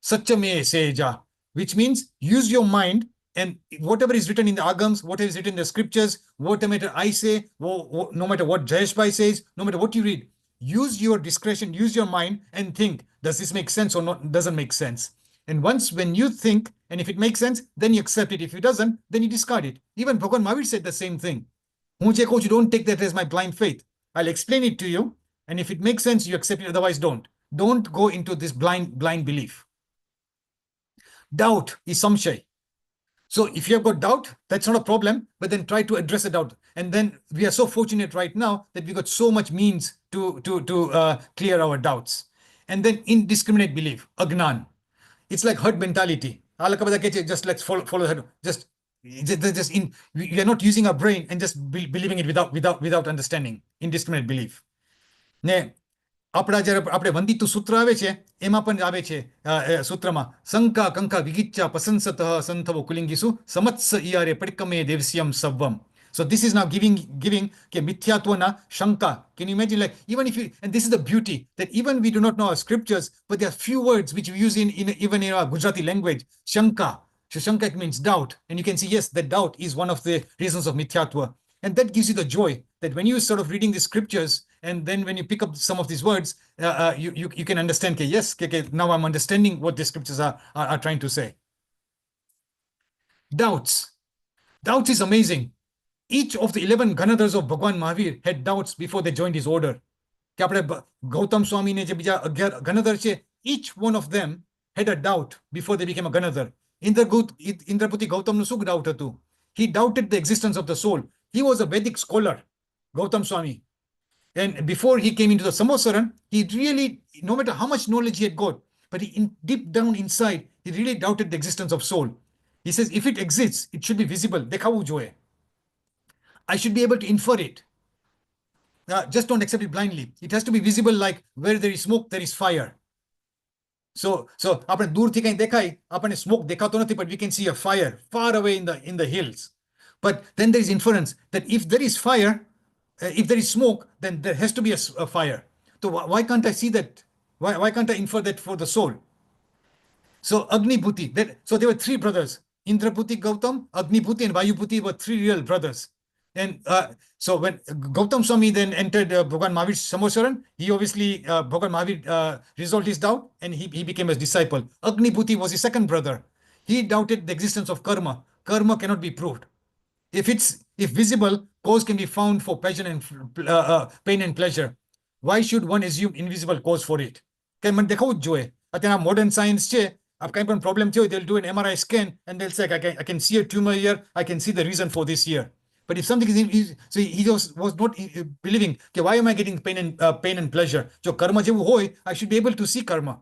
B: Satchame seja, which means use your mind, and whatever is written in the agams, whatever is written in the scriptures, whatever I say, no matter what Jayesh Bhai says, no matter what you read, use your discretion, use your mind and think, does this make sense or not? Doesn't make sense. And once when you think, and if it makes sense, then you accept it. If it doesn't, then you discard it. Even Bhagwan Mahavir said the same thing. You don't take that as my blind faith. I'll explain it to you. And if it makes sense, you accept it. Otherwise, don't. Don't go into this blind belief. Doubt is samshay. So if you have got doubt, that's not a problem, but then try to address the doubt. And then we are so fortunate right now that we got so much means to clear our doubts. And then indiscriminate belief, agnan. It's like herd mentality. Just let's follow herd. We are not using our brain and just believing it without understanding. Indiscriminate belief. Ne, આપણા જ્યારે આપણે વંદિતું સૂત્ર આવે છે એમાં પણ આવે છે સૂત્રમાં શંકા કંકા વિગિચ્છા પસંસતઃ સંથવો કુલિંગીસુ સમત્સ ઇયારે પડિકમે દેવસ્યમ સવ્વમ. So this is now giving ke mithyatwana shanka. Can you imagine, like, even if you, and this is the beauty, that even we do not know our scriptures, but there are few words which we use even in our Gujarati language, shanka. So shanka means doubt, and you can see, yes, that doubt is one of the reasons of mithyatva. And that gives you the joy that when you sort of reading the scriptures, and then when you pick up some of these words, you can understand, yes, now I'm understanding what the scriptures are trying to say. Doubts is amazing. Each of the 11 Ganadhars of Bhagwan Mahavir had doubts before they joined his order. Gautam Swami ne je bija 11 Ganadhar che, each one of them had a doubt before they became a Ganadhar. Indrapati Gautam nu suk doubt hatu. He doubted the existence of the soul. He was a Vedic scholar, Gautam Swami. And before he came into the Samosaran, he really, no matter how much knowledge he had got, but deep down inside, he really doubted the existence of soul. He says, if it exists, it should be visible. Dekhavu jo hai. I should be able to infer it. Just don't accept it blindly. It has to be visible, like where there is smoke, there is fire. So આપણે દૂરથી કંઈ દેખાય, આપણને smoke દેખાતો નથી, but we can see a fire far away in the hills. But then there is inference that if there is fire, if there is smoke, then there has to be a fire. So why can't I see that? Why can't I infer that for the soul? So Agni Bhuti. So there were 3 brothers. Indraputi Gautam, Agniputi, and Vayuputi were three real brothers. And so when Gautam Swami then entered Bhagwan Mahavir's Samosaran, he obviously, Bhagwan Mahavir resolved his doubt and he became his disciple. Agniputi was his second brother. He doubted the existence of karma. Karma cannot be proved. If visible, cause can be found for pain and pleasure. Why should one assume invisible cause for it? કે મને દેખાવું જ જોઈએ. અત્યારે modern science છે, કંઈ પણ problem થયો, they'll do an MRI scan and they'll say, I can see a tumor here, I can see the reason for this here. But if something is, so he was not believing, okay, why am I getting pain and pleasure? જો કર્મ જેવું હોય, I should be able to see karma.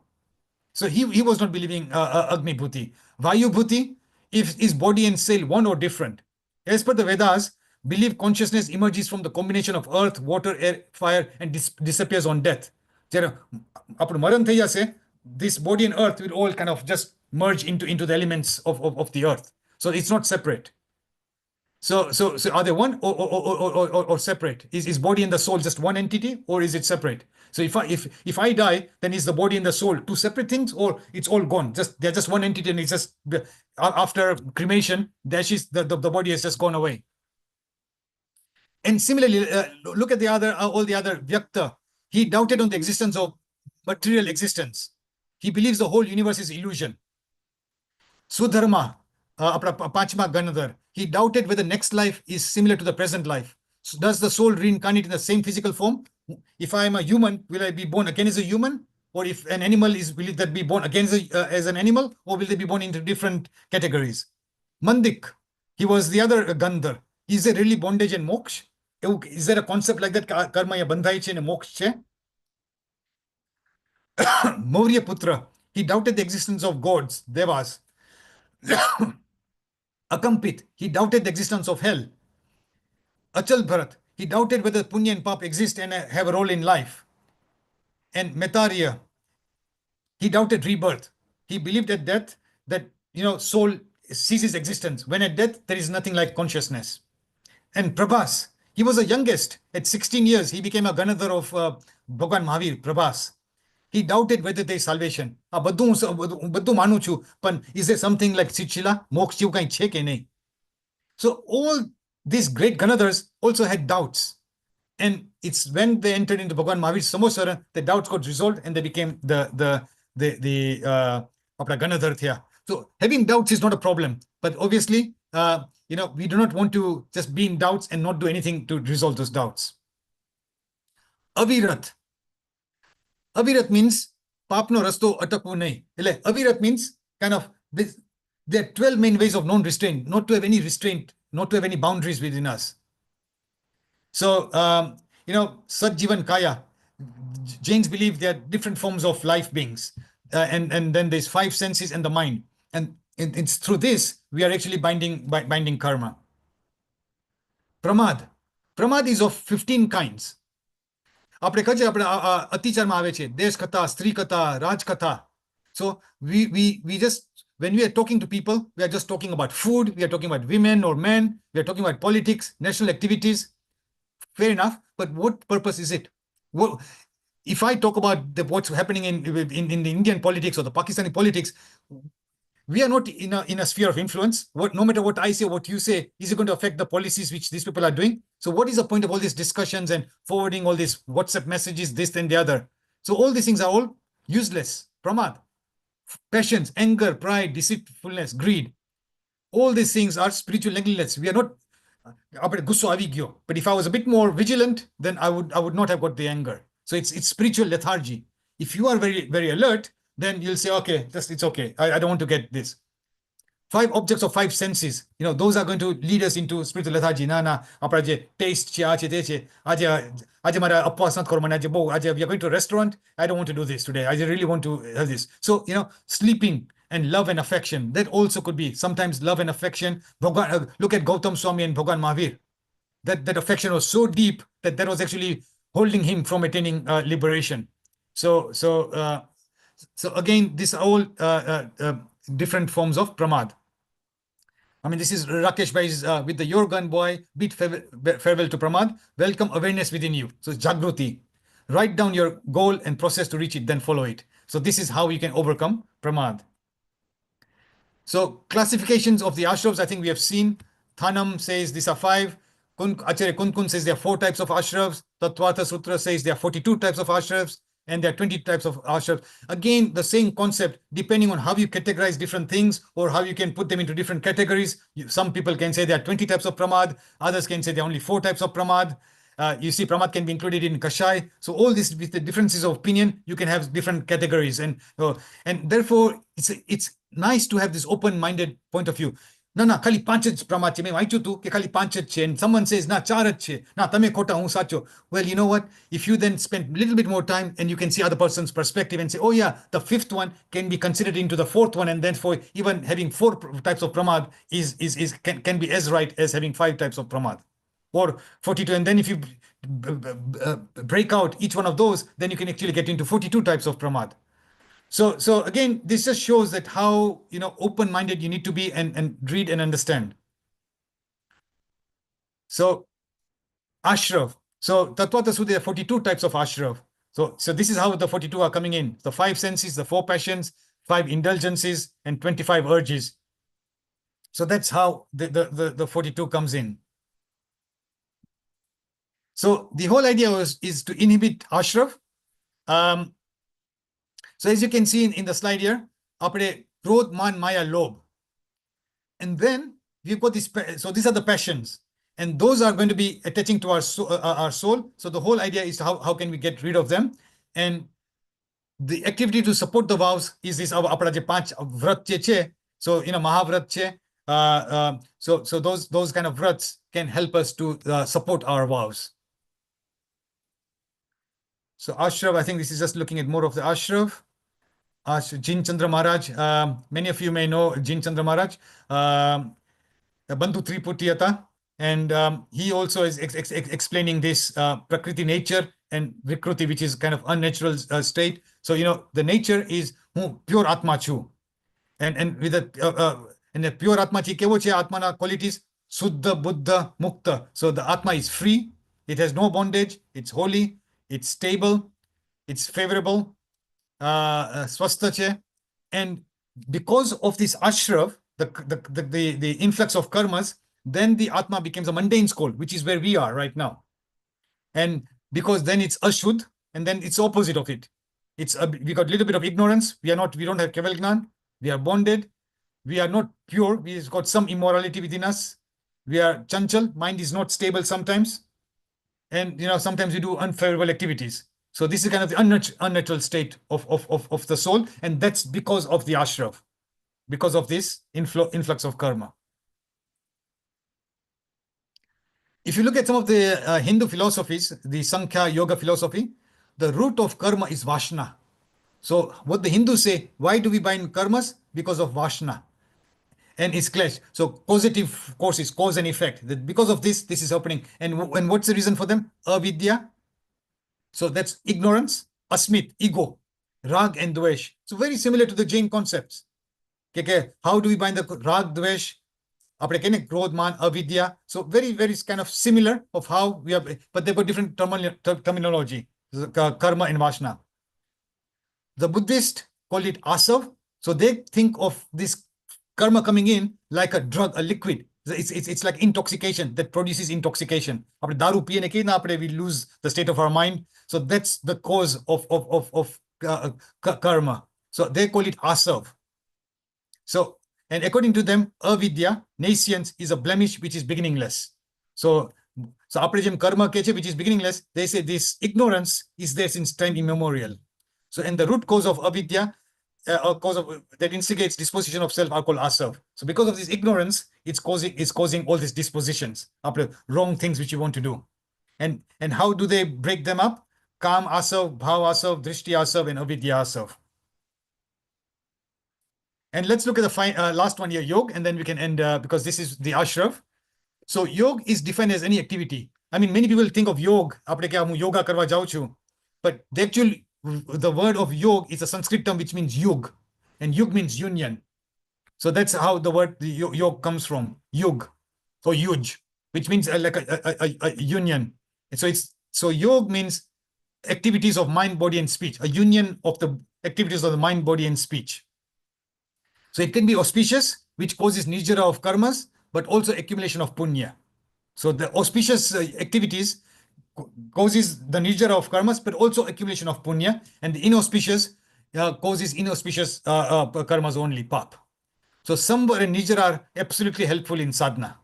B: So he was not believing Agnibhuti. Vayubhuti, if his body and soul one or different. As per the Vedas, believe consciousness emerges from the combination of earth, water, air, fire, and disappears on death. This body and earth will all kind of just merge into the elements of the earth. So it's not separate. So are they one or separate? Is body and the soul just one entity, or is it separate? So if I die, then is the body and the soul two separate things, or it's all gone? They're just one entity, and it's just after cremation, the body has just gone away. And similarly, look at all the other Vyakta. He doubted on the existence of material existence. He believes the whole universe is illusion. Sudharma, Pachma Ganadhar, he doubted whether next life is similar to the present life. So does the soul reincarnate in the same physical form? If I am a human, will I be born again as a human? Or if an animal will it be born again as an animal? Or will they be born into different categories? Mandik, he was the other Gandhar. Is there really bondage and moksha? Is there a concept like that? Karma ya bandhai che and moksha? Maurya Putra, he doubted the existence of gods, devas. Akampit, he doubted the existence of hell. Achal Bharat, he doubted whether punya and pap exist and have a role in life. And Metarya, he doubted rebirth. He believed at death that soul ceases existence. When at death, there is nothing like consciousness. And Prabhas, he was the youngest. At 16 years, he became a Ganadhar of Bhagwan Mahavir, Prabhas. He doubted whether there is salvation. Baddu manu chu, but is there something like Sichila, moksha kind che ke nahi? So all these great Ganadhars also had doubts. And it's when they entered into Bhagwan Mahavir's Samosara, the doubts got resolved and they became the Ganadhar thya. So having doubts is not a problem. But obviously, we do not want to just be in doubts and not do anything to resolve those doubts. Avirat. Avirat means papno rasto atakvu nahi. Avirat means kind of this. There are 12 main ways of non-restraint, not to have any restraint, not to have any boundaries within us. So, Satjivan Kaya, Jains believe there are different forms of life beings. And then there's 5 senses and the mind. And it's through this, we are actually binding karma. Pramad. Pramad is of 15 kinds. આપણે કહે છે આપણે અતિચારમાં આવે છે દેશ કથા સ્ત્રી કથા રાજ કથા. So we just when we are talking to people, we are just talking about food, we are talking about women or men, we are talking about politics, national activities. Fair enough, but what purpose is it? If I talk about what's happening in the Indian politics or the Pakistani politics, we are not in a sphere of influence. No matter what I say, what you say, is it going to affect the policies which these people are doing? So what is the point of all these discussions and forwarding all these WhatsApp messages, this and the other? So all these things are all useless. Pramad, passions, anger, pride, deceitfulness, greed. All these things are spiritual negligence. We are not. But if I was a bit more vigilant, then I would not have got the anger. So it's spiritual lethargy. If you are very, very alert, then you'll say, okay, it's okay. I don't want to get this. 5 objects of 5 senses, those are going to lead us into spiritual lethargy. Taste, we are going to a restaurant. I don't want to do this today. I really want to have this. So, sleeping and love and affection, that also could be sometimes love and affection. Look at Gautam Swami and Bhagwan Mahavir. That affection was so deep that was actually holding him from attaining liberation. So again, these are all different forms of pramad. I mean, this is Rakesh Bhai's with the Your Gun Boy, bid farewell to pramad. Welcome awareness within you. So it's Jagruti. Write down your goal and process to reach it, then follow it. So this is how you can overcome pramad. So classifications of the ashrafs, I think we have seen. Thanam says these are 5. Acharya Kun says there are 4 types of ashrafs. Tattvata Sutra says there are 42 types of ashrafs, and there are 20 types of ashrafs. Again, the same concept, depending on how you categorize different things or how you can put them into different categories. Some people can say there are 20 types of pramad. Others can say there are only 4 types of pramad. You see, pramad can be included in kashai. So all this, with the differences of opinion, you can have different categories, and therefore it's nice to have this open-minded point of view. Na khali 5 જ પ્રમાદ છે મેં વાંચ્યું હતું કે ખાલી 5 જ છે, and someone says ના 4 જ છે, ના તમે ખોટા હું સાચો. Well, you know what, if you then spend a little bit more time and you can see other person's perspective and say, oh yeah, the 5th one can be considered into the 4th one, and then for even having 4 types of pramad can be as right as having 5 types of pramad or 42. And then if you break out each one of those, then you can actually get into 42 types of pramad. So again, this just shows that how, open-minded you need to be and read and understand. So ashraf. So Tattvata Sutra, there are 42 types of ashraf. So this is how the 42 are coming in. The 5 senses, the 4 passions, 5 indulgences, and 25 urges. So that's how the 42 comes in. So the whole idea is to inhibit ashraf. So as you can see in the slide here, apne krodh, man, maya, lobh. And then we've got this, so these are the passions. And those are going to be attaching to our soul. So the whole idea is how can we get rid of them? And the activity to support the vows is this, apna je 5 vrat che. So, Mahavrat che. So those kind of vrats can help us to support our vows. So ashraf, I think this is just looking at more of the ashraf. Jin Chandra Maharaj, many of you may know Jin Chandra Maharaj, Bandhu Triputiyata, and he also is explaining this Prakriti nature and Vikruti, which is kind of unnatural state. So, the nature is pure Atma Chu. And with the pure Atma Chi, kevo che Atmana qualities, Suddha, Buddha, Mukta. So the Atma is free, it has no bondage, it's holy, it's stable, it's favorable. Swastache, and because of this ashraf, the influx of karmas, then the Atma becomes a mundane soul, which is where we are right now. And because then it's ashud, and then it's opposite of it. We got a little bit of ignorance. We don't have keval gnan. We are bonded. We are not pure. We've got some immorality within us. We are chanchal. Mind is not stable sometimes. And sometimes we do unfavorable activities. So this is kind of the unnatural state of the soul, and that's because of the ashraf, because of this influx of karma. If you look at some of the Hindu philosophies, the Sankhya Yoga philosophy, the root of karma is Vashna. So what the Hindus say, why do we bind karmas? Because of Vashna. And it's clash. So causative course is cause and effect. That because of this is happening. And what's the reason for them? Avidya. So that's ignorance, asmit, ego, rag and dvesh. So very similar to the Jain concepts. Okay, how do we bind the rag, dvesh? Krodh, man, avidya. So very, very kind of similar of how we have, but they've got different terminology, karma and vashna. The Buddhists call it asav. So they think of this karma coming in like a drug, a liquid. It's like intoxication that produces intoxication. Daru piye ne we lose the state of our mind. So that's the cause of karma. So they call it asav. So, and according to them, avidya, nescience, is a blemish which is beginningless. So aprajam karma keche, which is beginningless, they say this ignorance is there since time immemorial. So, and the root cause of avidya, cause of that instigates disposition of self, are called asav. So because of this ignorance, it's causing all these dispositions, wrong things which you want to do. And how do they break them up? Kam asav, bhav asav, drishti asav, and avidya asav. And let's look at the last one here, yog, and then we can end because this is the ashraf. So yog is defined as any activity. I mean, many people think of yog, yoga karwa jau chu, but the word of yog is a Sanskrit term which means yug, and yug means union. So that's how the word yog comes from, yug or yuj, which means like a union. And so yog means activities of mind, body, and speech, a union of the activities of the mind, body, and speech. So it can be auspicious, which causes nijara of karmas, but also accumulation of punya. So the auspicious activities causes the nijara of karmas, but also accumulation of punya, and the inauspicious causes inauspicious karmas only, pap. So samvar and nijara are absolutely helpful in sadhana.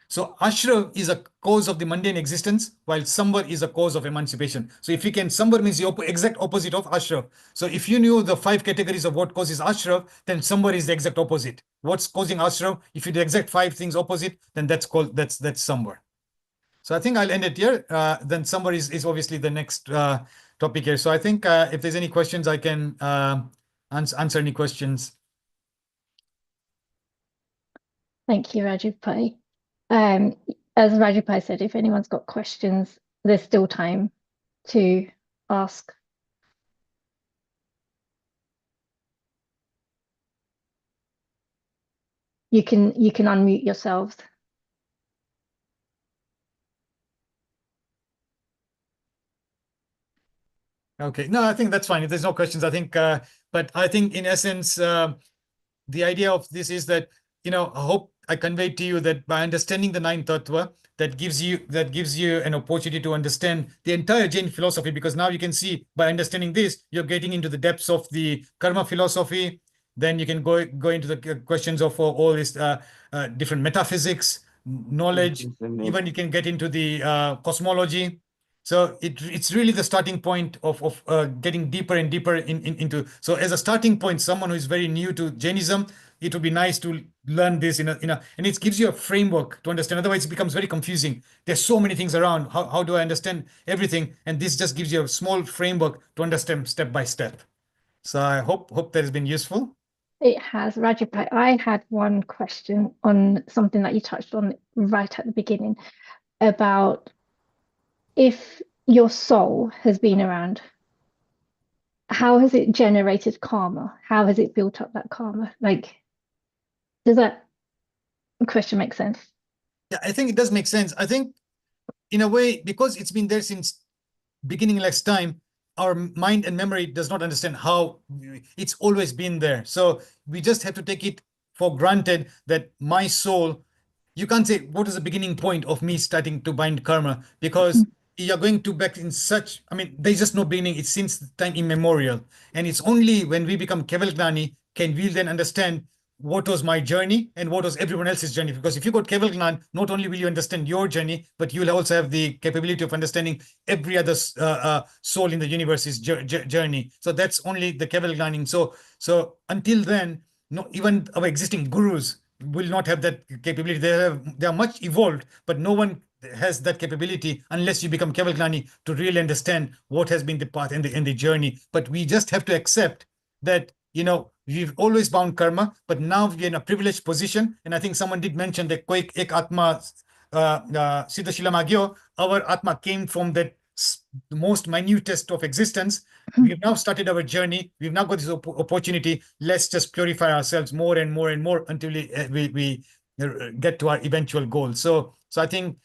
B: So ashra is a cause of the mundane existence, while samvar is a cause of emancipation. So if we can, samvar means the exact opposite of ashra. So if you knew the 5 categories of what causes ashra, then samvar is the exact opposite. What's causing ashra? If you do the exact 5 things opposite, then that's samvar. So I think I'll end it here. Then samvar is obviously the next topic here. So I think if there's any questions, I can answer any questions.
A: Thank you, Rajeev Pai. As Rajeev Pai said, if anyone's got questions, there's still time to ask. You can unmute yourselves.
B: Okay, no, I think that's fine. If there's no questions, I think, but I think in essence, the idea of this is that, I hope I conveyed to you that by understanding the 9 Tattva, that gives you an opportunity to understand the entire Jain philosophy, because now you can see by understanding this, you're getting into the depths of the karma philosophy. Then you can go into the questions of all this different metaphysics, knowledge, even you can get into the cosmology. So it's really the starting point of getting deeper and deeper into. So as a starting point, someone who is very new to Jainism, it would be nice to learn this and it gives you a framework to understand. Otherwise, it becomes very confusing. There's so many things around. How do I understand everything? And this just gives you a small framework to understand step by step. So I hope that has been useful.
A: It has. Rajeev Pai, I had one question on something that you touched on right at the beginning about if your soul has been around, how has it generated karma? How has it built up that karma? Like, does that question make sense?
B: Yeah, I think it does make sense. I think in a way, because it's been there since beginningless time, our mind and memory does not understand how it's always been there. So we just have to take it for granted that my soul, you can't say what is the beginning point of me starting to bind karma, because you're going to back in such, there's just no beginning. It's since time immemorial. And it's only when we become Keval Gnani can we then understand what was my journey and what was everyone else's journey. Because if you got Keval Gnan, not only will you understand your journey, but you'll also have the capability of understanding every other soul in the universe's journey. So that's only the Keval Gnaning. So until then, no, even our existing gurus will not have that capability. They are much evolved, but no one has that capability unless you become Keval Gnani to really understand what has been the path and the journey. But we just have to accept that, we've always bound karma, but now we're in a privileged position. And I think someone did mention that Koik Ek Atma Siddha Shila Magyo, our Atma came from that most minutest of existence. We've now started our journey. We've now got this opportunity. Let's just purify ourselves more and more and more until we get to our eventual goal. So I think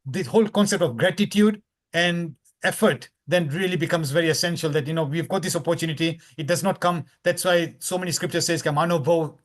B: the whole concept of gratitude and effort then really becomes very essential, that we've got this opportunity. It does not come. That's why so many scriptures says Manobho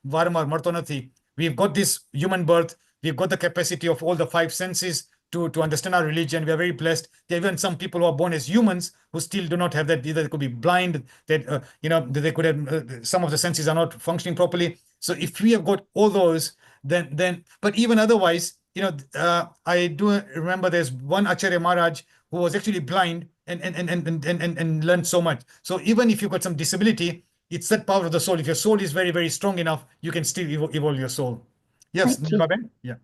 B: Varmar Martonathi. We've got this human birth. We've got the capacity of all the 5 senses to understand our religion. We are very blessed. There are even some people who are born as humans who still do not have that. Either they could be blind, that they could have some of the senses are not functioning properly. So if we have got all those, then but even otherwise, I do remember there's one Acharya Maharaj who was actually blind and learned so much. So even if you've got some disability, it's that power of the soul. If your soul is very, very strong enough, you can still evolve your soul. Yes,
A: Thank you.
B: Nilaben? Yeah.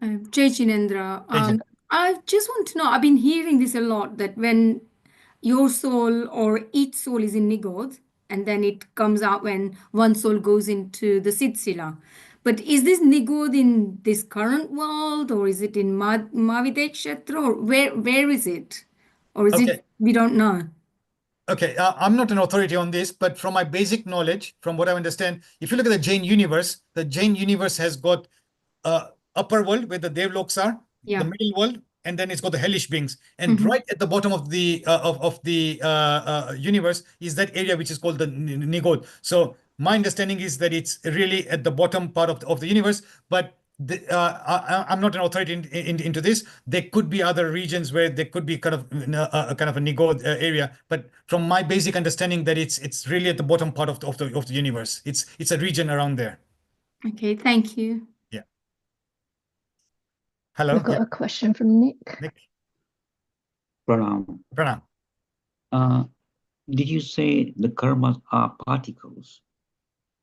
E: Jai Jinendra,
B: Jai.
E: I just want to know, I've been hearing this a lot, that when your soul or each soul is in Nigod, and then it comes out when one soul goes into the Sidsila. But is this Nigod in this current world, or is it in Mavidek Kshetra, or where is it? Or is it, we don't know?
B: Okay, I'm not an authority on this, but from my basic knowledge, from what I understand, if you look at the Jain universe has got upper world where the Devloks are, the middle world, and then it's got the hellish beings. And right at the bottom of the universe is that area which is called the Nigod. So my understanding is that it's really at the bottom part of the universe, but I'm not an authority into this. There could be other regions where there could be kind of a Nigod area, but from my basic understanding that it's really at the bottom part of the universe. It's a region around there.
E: Okay, thank you.
B: Yeah. Hello.
A: We've got a question from Nick.
B: Nick.
F: Pranam.
B: Pranam.
F: Did you say the karmas are particles?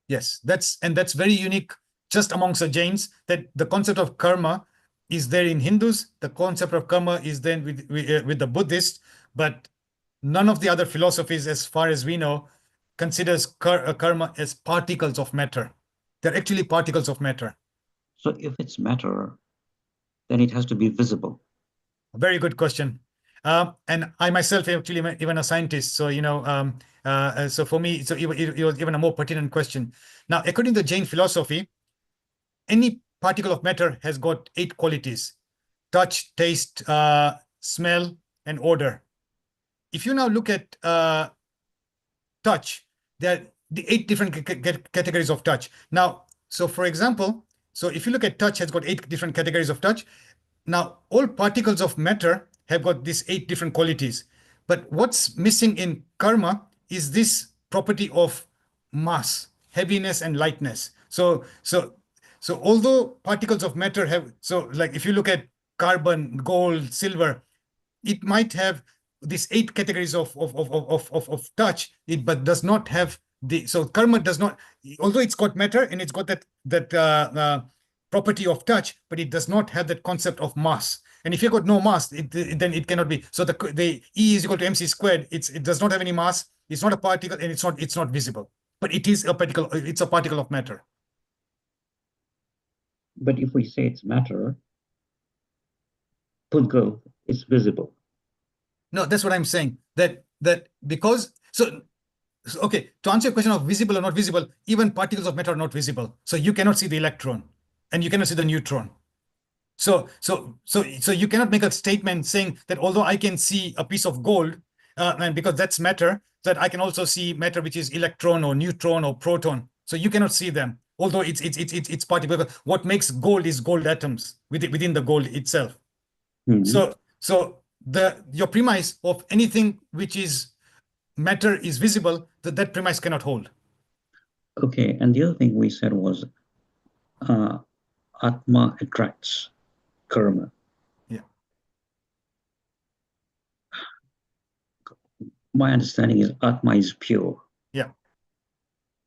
B: Yes, that's very unique just amongst the Jains, that the concept of karma is there in Hindus. The concept of karma is then with the Buddhists, but none of the other philosophies, as far as we know, considers karma as particles of matter. They're actually particles of matter.
F: So if it's matter, then it has to be visible.
B: Very good question. And I myself actually even a scientist, so so for me, so it was even a more pertinent question. Now, according to Jain philosophy, any particle of matter has got 8 qualities: touch, taste, smell, and odor. If you now look at touch, there are the 8 different categories of touch. Now, so for example, so if you look at touch, has got 8 different categories of touch. Now, all particles of matter have got these 8 different qualities. But what's missing in karma is this property of mass, heaviness, and lightness. So although particles of matter have, so like if you look at carbon, gold, silver, it might have these 8 categories of touch, but does not have so karma does not, although it's got matter and it's got that property of touch, but it does not have that concept of mass. And if you've got no mass, then it cannot be. So the E is equal to mc squared. It does not have any mass. It's not a particle, and it's not visible. But it is a particle. It's a particle of matter.
F: But if we say it's matter, Pudgal is visible.
B: No, that's what I'm saying. That because okay, to answer your question of visible or not visible, even particles of matter are not visible. So you cannot see the electron, and you cannot see the neutron. So you cannot make a statement saying that although I can see a piece of gold, and because that's matter, that I can also see matter which is electron or neutron or proton. So you cannot see them, although it's particle. What makes gold is gold atoms within the gold itself.
F: Mm-hmm.
B: So your premise of anything which is matter is visible, that premise cannot hold.
F: Okay, and the other thing we said was Atma attracts karma.
B: Yeah.
F: My understanding is Atma is pure.
B: Yeah.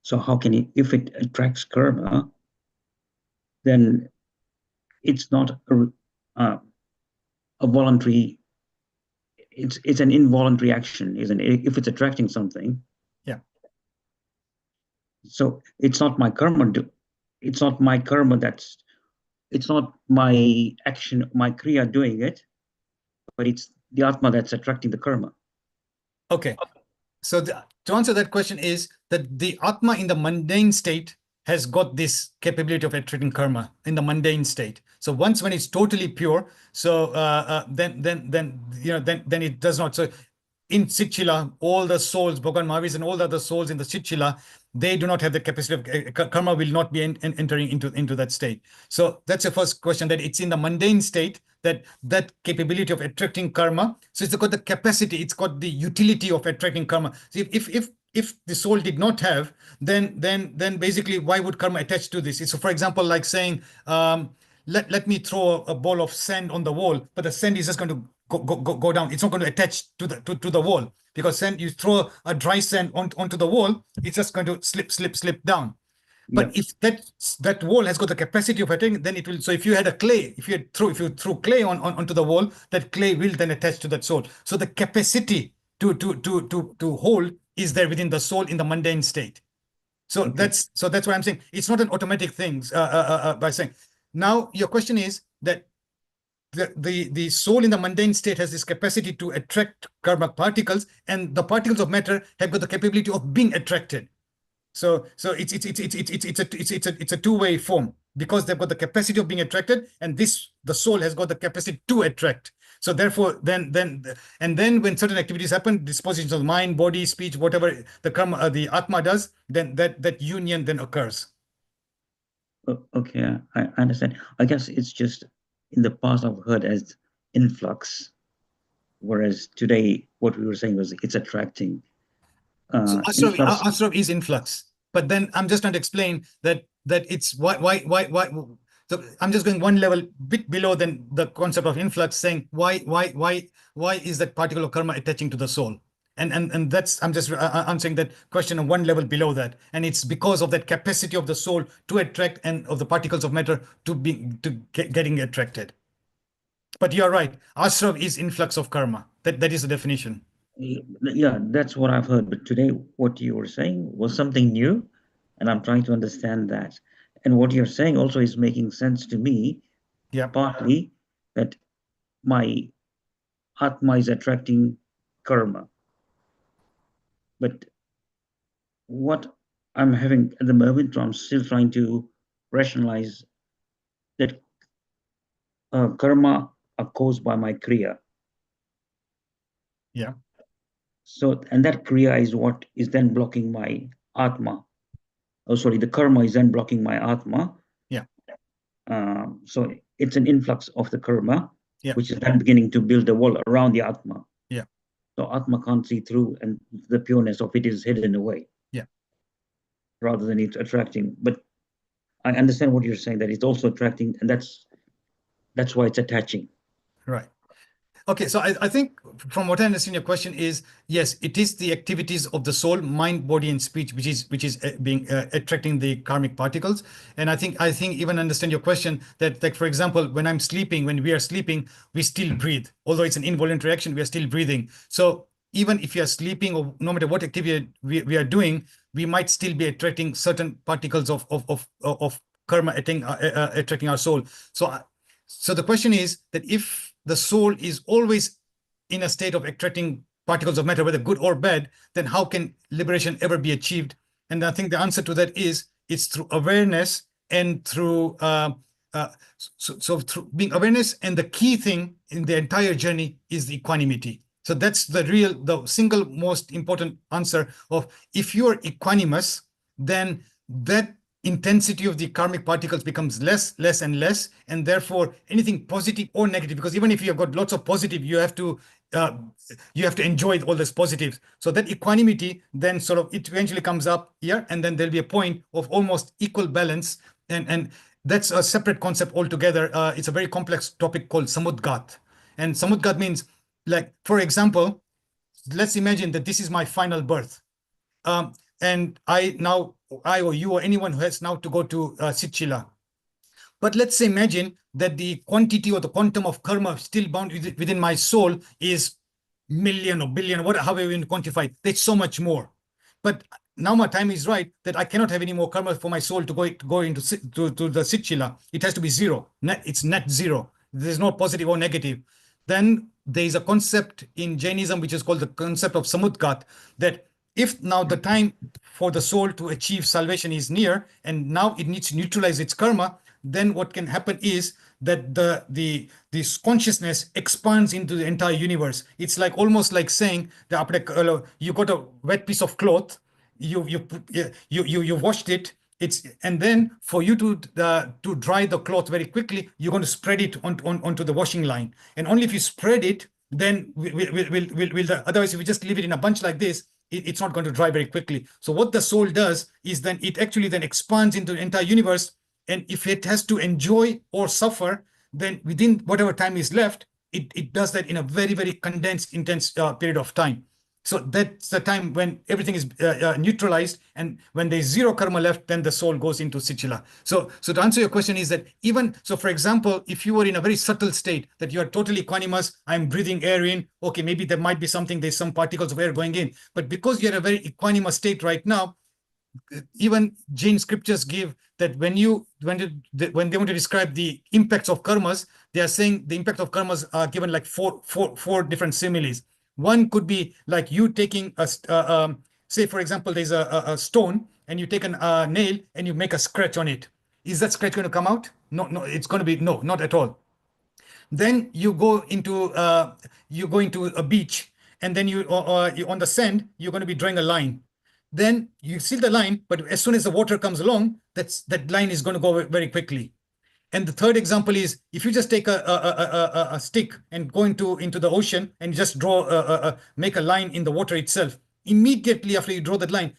F: So how can it, if it attracts karma, then it's not a voluntary, it's an involuntary action, isn't it? If it's attracting something.
B: Yeah.
F: So it's not my karma. It's not my karma it's not my action, my kriya doing it, but it's the Atma that's attracting the karma.
B: Okay. So to answer that question is that the Atma in the mundane state has got this capability of attracting karma in the mundane state. So when it's totally pure, so then it does not. So in Sitchila, all the souls, Bhagavan Mahavir and all the other souls in the Sitchila, they do not have the capacity of karma, will not be entering into that state. So that's the first question, that it's in the mundane state that capability of attracting karma. So it's got the capacity, it's got the utility of attracting karma. So if the soul did not have, then basically why would karma attach to this? So for example, like saying, let me throw a ball of sand on the wall, but the sand is just going to go down. It's not going to attach to the wall, because sand, you throw a dry sand onto the wall, it's just going to slip down. But if that wall has got the capacity of attaching, then it will. So if you had a clay, if you threw clay onto the wall, that clay will then attach to that soul. So the capacity to hold is there within the soul in the mundane state. So that's what I'm saying. It's not an automatic thing. By saying, now your question is that the soul in the mundane state has this capacity to attract karma particles, and the particles of matter have got the capability of being attracted. So it's a two-way form, because they've got the capacity of being attracted, and the soul has got the capacity to attract. So therefore, then when certain activities happen, dispositions of mind, body, speech, whatever the karma, the atma does, then that union then occurs.
F: Okay, I understand. I guess it's just in the past I've heard as influx, whereas today what we were saying was it's attracting.
B: So
F: Influx.
B: Asrav is influx, but then I'm just trying to explain that it's why. So I'm just going one level bit below than the concept of influx, saying why is that particle of karma attaching to the soul? And that's I'm just answering that question on one level below that, and it's because of that capacity of the soul to attract and of the particles of matter getting attracted. But you're right, Asrav is influx of karma. That is the definition.
F: Yeah, that's what I've heard. But today, what you were saying was something new, and I'm trying to understand that. And what you're saying also is making sense to me.
B: Yeah.
F: Partly that my atma is attracting karma. But what I'm having at the moment, I'm still trying to rationalize that karma are caused by my kriya.
B: Yeah.
F: So, and that kriya is what is then blocking my atma. Oh, sorry, the karma is then blocking my atma.
B: Yeah.
F: So it's an influx of the karma,
B: yeah.
F: which is then beginning to build a wall around the atma.
B: Yeah.
F: So atma can't see through, and the pureness of it is hidden away.
B: Yeah.
F: Rather than it's attracting. But I understand what you're saying, that it's also attracting, and that's why it's attaching.
B: Right. Okay, so I think from what I understand, your question is, yes, it is the activities of the soul, mind, body, and speech, which is being attracting the karmic particles. And I think even understand your question that, like, for example, when we are sleeping, we still breathe. Although it's an involuntary action, we are still breathing. So even if you are sleeping, or no matter what activity we are doing, we might still be attracting certain particles of karma attracting our soul. So the question is that if the soul is always in a state of attracting particles of matter, whether good or bad, then how can liberation ever be achieved? And I think the answer to that is it's through awareness and through through being awareness. And the key thing in the entire journey is the equanimity. So that's the single most important answer of, if you are equanimous, then that intensity of the karmic particles becomes less and less, and therefore anything positive or negative, because even if you have got lots of positive, you have to enjoy all those positives. So that equanimity then sort of, it eventually comes up here, and then there'll be a point of almost equal balance, and that's a separate concept altogether. It's a very complex topic called samudgat, and samudgat means, like, for example, let's imagine that this is my final birth. And I or you or anyone who has now to go to Sitchila. But let's imagine that the quantity or the quantum of karma still bound within my soul is million or billion, whatever, however you quantify it. There's so much more. But now my time is right that I cannot have any more karma for my soul to go into the Sitchila. It has to be zero. It's net zero. There's no positive or negative. Then there is a concept in Jainism which is called the concept of samudgat, that if now the time for the soul to achieve salvation is near, and now it needs to neutralize its karma, then what can happen is that this consciousnness expands into the entire universe. It's like almost like saying that you got a wet piece of cloth, you washed it. And then for you to dry the cloth very quickly, you're going to spread it onto the washing line. And only if you spread it, then otherwise, if you just leave it in a bunch like this, it's not going to dry very quickly. So what the soul does is then it actually then expands into the entire universe. And if it has to enjoy or suffer, then within whatever time is left, it does that in a very, very condensed, intense period of time. So that's the time when everything is neutralized, and when there's zero karma left, then the soul goes into Sitchila. So to answer your question is that for example, if you were in a very subtle state, that you are totally equanimous, I'm breathing air in, okay, maybe there might be there's some particles of air going in, but because you're in a very equanimous state right now, even Jain scriptures give that when they want to describe the impacts of karmas, they are saying the impact of karmas are given like four different similes. One could be like you taking say, for example, there's a stone, and you take a nail and you make a scratch on it. Is that scratch going to come out? No, it's going to be, no, not at all. Then you go into a beach, and then you on the sand, you're going to be drawing a line. Then you see the line, but as soon as the water comes along, that line is going to go very quickly. And the third example is, if you just take a stick and go into the ocean and just make a line in the water itself, immediately after you draw that line,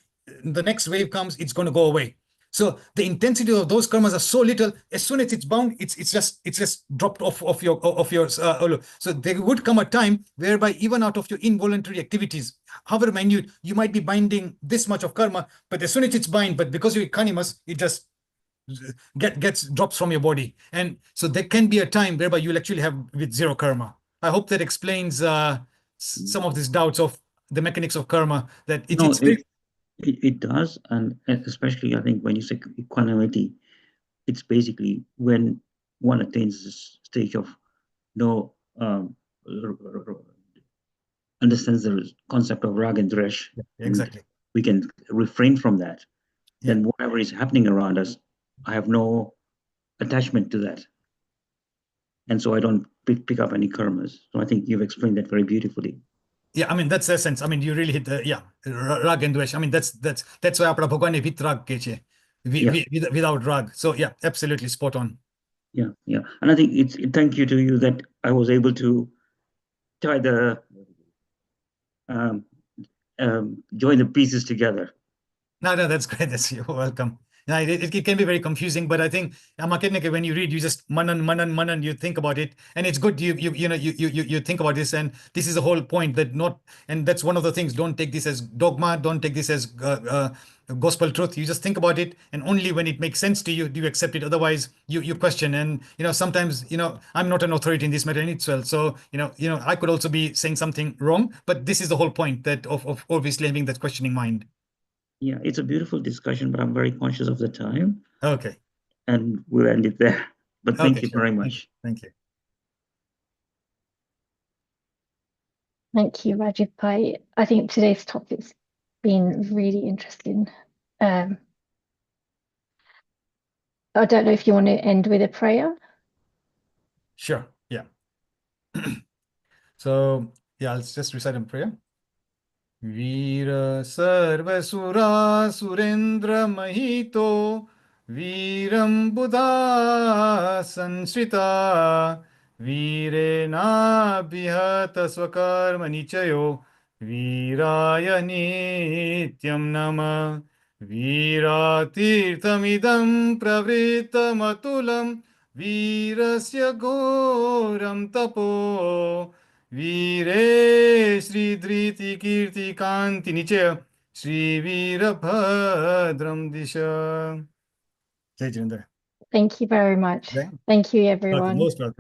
B: the next wave comes, it's going to go away. So the intensity of those karmas are so little. As soon as it's bound, it's just dropped off your. So there would come a time whereby even out of your involuntary activities, however minute, you might be binding this much of karma, but as soon as it's bind, but because you're equanimous, it just gets drops from your body. And so there can be a time whereby you'll actually have with zero karma. I hope that explains some of these doubts of the mechanics of karma, that
F: it does. And especially, I think when you say equanimity, it's basically when one attains this stage of understands the concept of rag and dresh.
B: Exactly.
F: We can refrain from that.
B: Yeah.
F: Then whatever is happening around us, I have no attachment to that. And so I don't pick up any karmas. So I think you've explained that very beautifully.
B: Yeah, I mean, that's the essence. I mean, you really hit the, rag and dvesh. I mean, that's why apna Bhagwan ne with rag keche, without rag. So yeah, absolutely spot on.
F: Yeah. And I think thank you to you that I was able to tie the join the pieces together.
B: No, that's great. You're welcome. Yeah, it can be very confusing, but I think when you read, you just manan, you think about it, and it's good. You think about this, and this is the whole point. And that's one of the things. Don't take this as dogma. Don't take this as gospel truth. You just think about it, and only when it makes sense to you do you accept it. Otherwise, you question. And sometimes I'm not an authority in this matter in itself. So I could also be saying something wrong, but this is the whole point that of obviously having that questioning mind.
F: Yeah, it's a beautiful discussion, but I'm very conscious of the time.
B: Okay.
F: And we'll end it there. But thank you very much.
B: Thank you.
A: Thank you, Rajeev Pai. I think today's topic's been really interesting. I don't know if you want to end with a prayer.
B: Sure. Yeah. So yeah, let's just recite a prayer. Veera Sarvasura Surendra Mahito Veeram Buddha Sansrita Veerena Bihata Swakarma Nichayo Veeraya Nityam Nama Veeratirthamidam Pravritamatulam Veerasya Goram Tapo Veere Sri Driti Kirti Kanti Nichaya Sri Veerabhadram Disha. Jai Jindar.
A: Thank you very much.
B: Okay.
A: Thank you, everyone.
B: Most welcome.